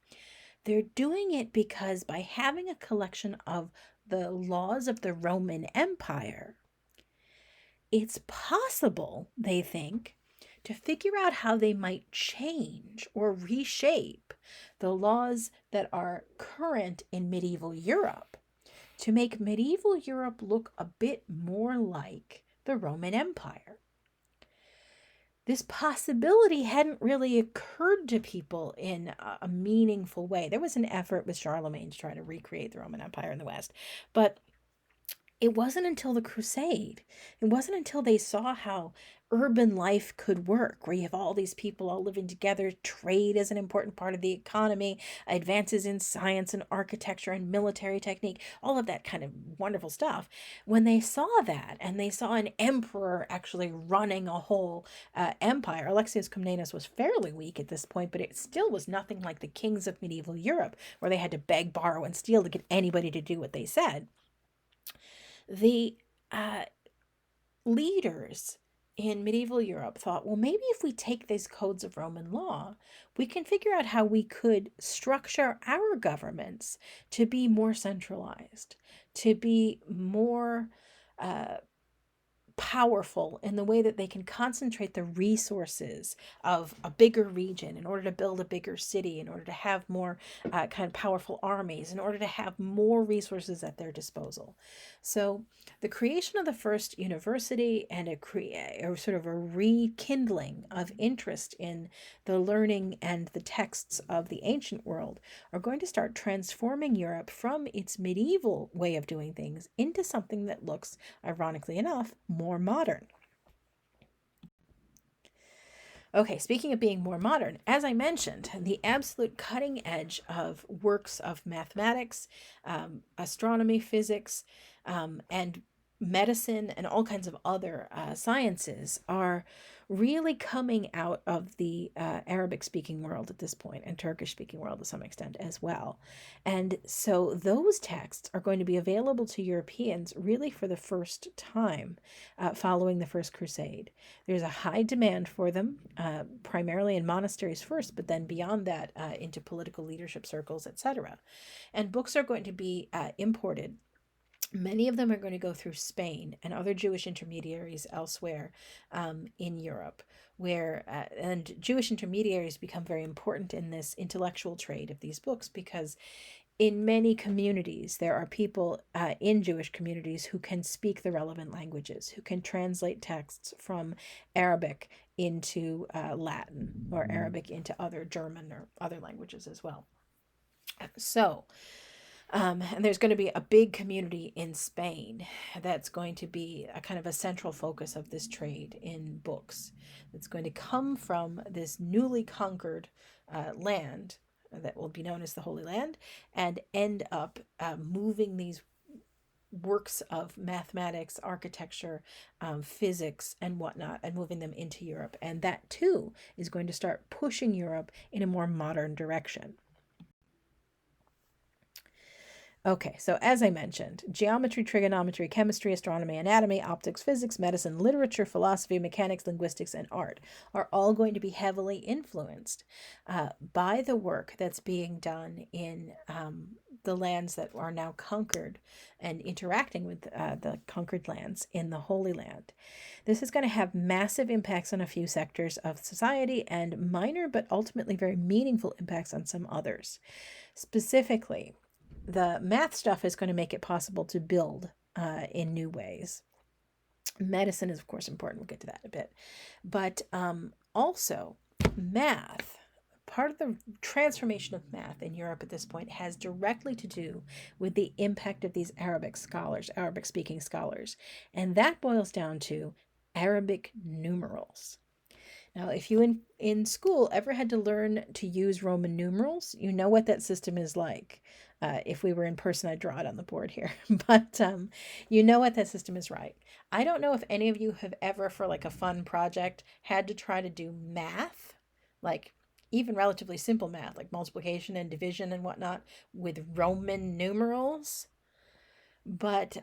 They're doing it because by having a collection of the laws of the Roman Empire, it's possible, they think, to figure out how they might change or reshape the laws that are current in medieval Europe to make medieval Europe look a bit more like the Roman Empire. This possibility hadn't really occurred to people in a meaningful way. There was an effort with Charlemagne to try to recreate the Roman Empire in the West, but it wasn't until the Crusade, it wasn't until they saw how urban life could work, where you have all these people all living together, trade is an important part of the economy, advances in science and architecture and military technique, all of that kind of wonderful stuff. When they saw that, and they saw an emperor actually running a whole empire, Alexius Comnenus was fairly weak at this point, but it still was nothing like the kings of medieval Europe, where they had to beg, borrow, and steal to get anybody to do what they said. The leaders in medieval Europe thought, well, maybe if we take these codes of Roman law, we can figure out how we could structure our governments to be more centralized, to be more powerful in the way that they can concentrate the resources of a bigger region in order to build a bigger city, in order to have more kind of powerful armies, in order to have more resources at their disposal. So the creation of the first university and a sort of a rekindling of interest in the learning and the texts of the ancient world are going to start transforming Europe from its medieval way of doing things into something that looks, ironically enough, more modern. Okay, speaking of being more modern, as I mentioned, the absolute cutting edge of works of mathematics, astronomy, physics, and medicine, and all kinds of other sciences are really coming out of the Arabic-speaking world at this point, and Turkish-speaking world to some extent as well. And so those texts are going to be available to Europeans really for the first time following the First Crusade. There's a high demand for them, primarily in monasteries first, but then beyond that into political leadership circles, etc. And books are going to be imported. Many of them are going to go through Spain and other Jewish intermediaries elsewhere in Europe, where and Jewish intermediaries become very important in this intellectual trade of these books, because in many communities there are people in Jewish communities who can speak the relevant languages, who can translate texts from Arabic into Latin, or Arabic into other German or other languages as well. So and there's going to be a big community in Spain that's going to be a kind of a central focus of this trade in books. It's going to come from this newly conquered land that will be known as the Holy Land, and end up moving these works of mathematics, architecture, physics, and whatnot, and moving them into Europe. And that too is going to start pushing Europe in a more modern direction. Okay, so as I mentioned, geometry, trigonometry, chemistry, astronomy, anatomy, optics, physics, medicine, literature, philosophy, mechanics, linguistics, and art are all going to be heavily influenced by the work that's being done in the lands that are now conquered and interacting with the conquered lands in the Holy Land. This is going to have massive impacts on a few sectors of society and minor but ultimately very meaningful impacts on some others. Specifically, the math stuff is going to make it possible to build in new ways. Medicine is, of course, important. We'll get to that in a bit. But also, math, part of the transformation of math in Europe at this point has directly to do with the impact of these Arabic scholars, Arabic-speaking scholars. And that boils down to Arabic numerals. Now, if you in school ever had to learn to use Roman numerals, you know what that system is like. If we were in person, I'd draw it on the board here, but you know what that system is right. I don't know if any of you have ever, for like a fun project, had to try to do math, like even relatively simple math, like multiplication and division and whatnot, with Roman numerals. But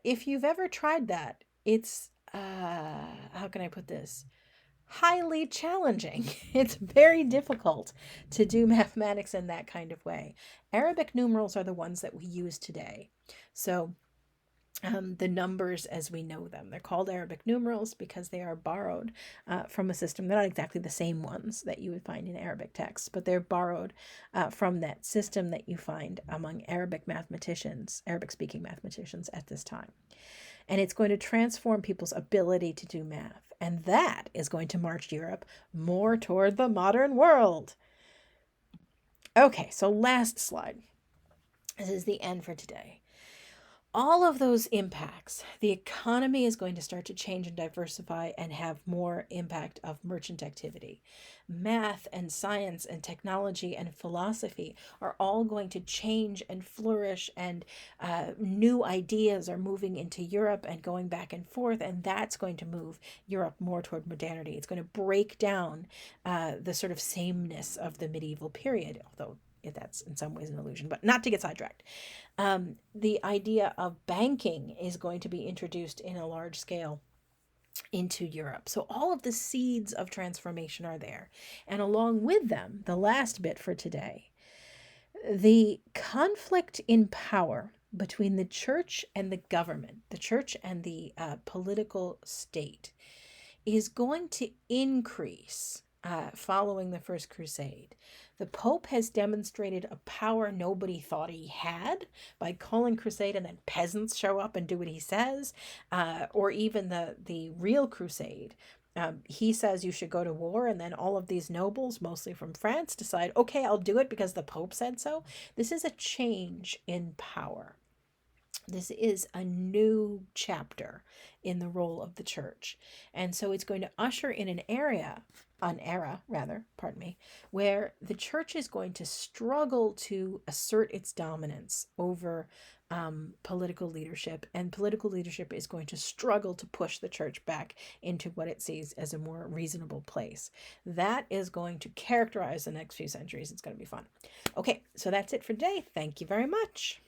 if you've ever tried that, it's, how can I put this? Highly challenging. It's very difficult to do mathematics in that kind of way. Arabic numerals are the ones that we use today. So the numbers as we know them. They're called Arabic numerals because they are borrowed from a system. They're not exactly the same ones that you would find in Arabic texts, but they're borrowed from that system that you find among Arabic mathematicians, Arabic-speaking mathematicians at this time. And it's going to transform people's ability to do math. And that is going to march Europe more toward the modern world. Okay, so last slide. This is the end for today. All of those impacts, the economy is going to start to change and diversify and have more impact of merchant activity. Math and science and technology and philosophy are all going to change and flourish, and new ideas are moving into Europe and going back and forth, and that's going to move Europe more toward modernity. It's going to break down the sort of sameness of the medieval period, although that's in some ways an illusion, but not to get sidetracked. The idea of banking is going to be introduced in a large scale into Europe. So all of the seeds of transformation are there. And along with them, the last bit for today, the conflict in power between the church and the government, the church and the political state, is going to increase following the First Crusade. The Pope has demonstrated a power nobody thought he had by calling crusade, and then peasants show up and do what he says, or even the real crusade. He says you should go to war, and then all of these nobles, mostly from France, decide, okay, I'll do it because the Pope said so. This is a change in power. This is a new chapter in the role of the church. And so it's going to usher in an era, where the church is going to struggle to assert its dominance over political leadership, and political leadership is going to struggle to push the church back into what it sees as a more reasonable place. That is going to characterize the next few centuries. It's going to be fun. Okay, so that's it for today. Thank you very much.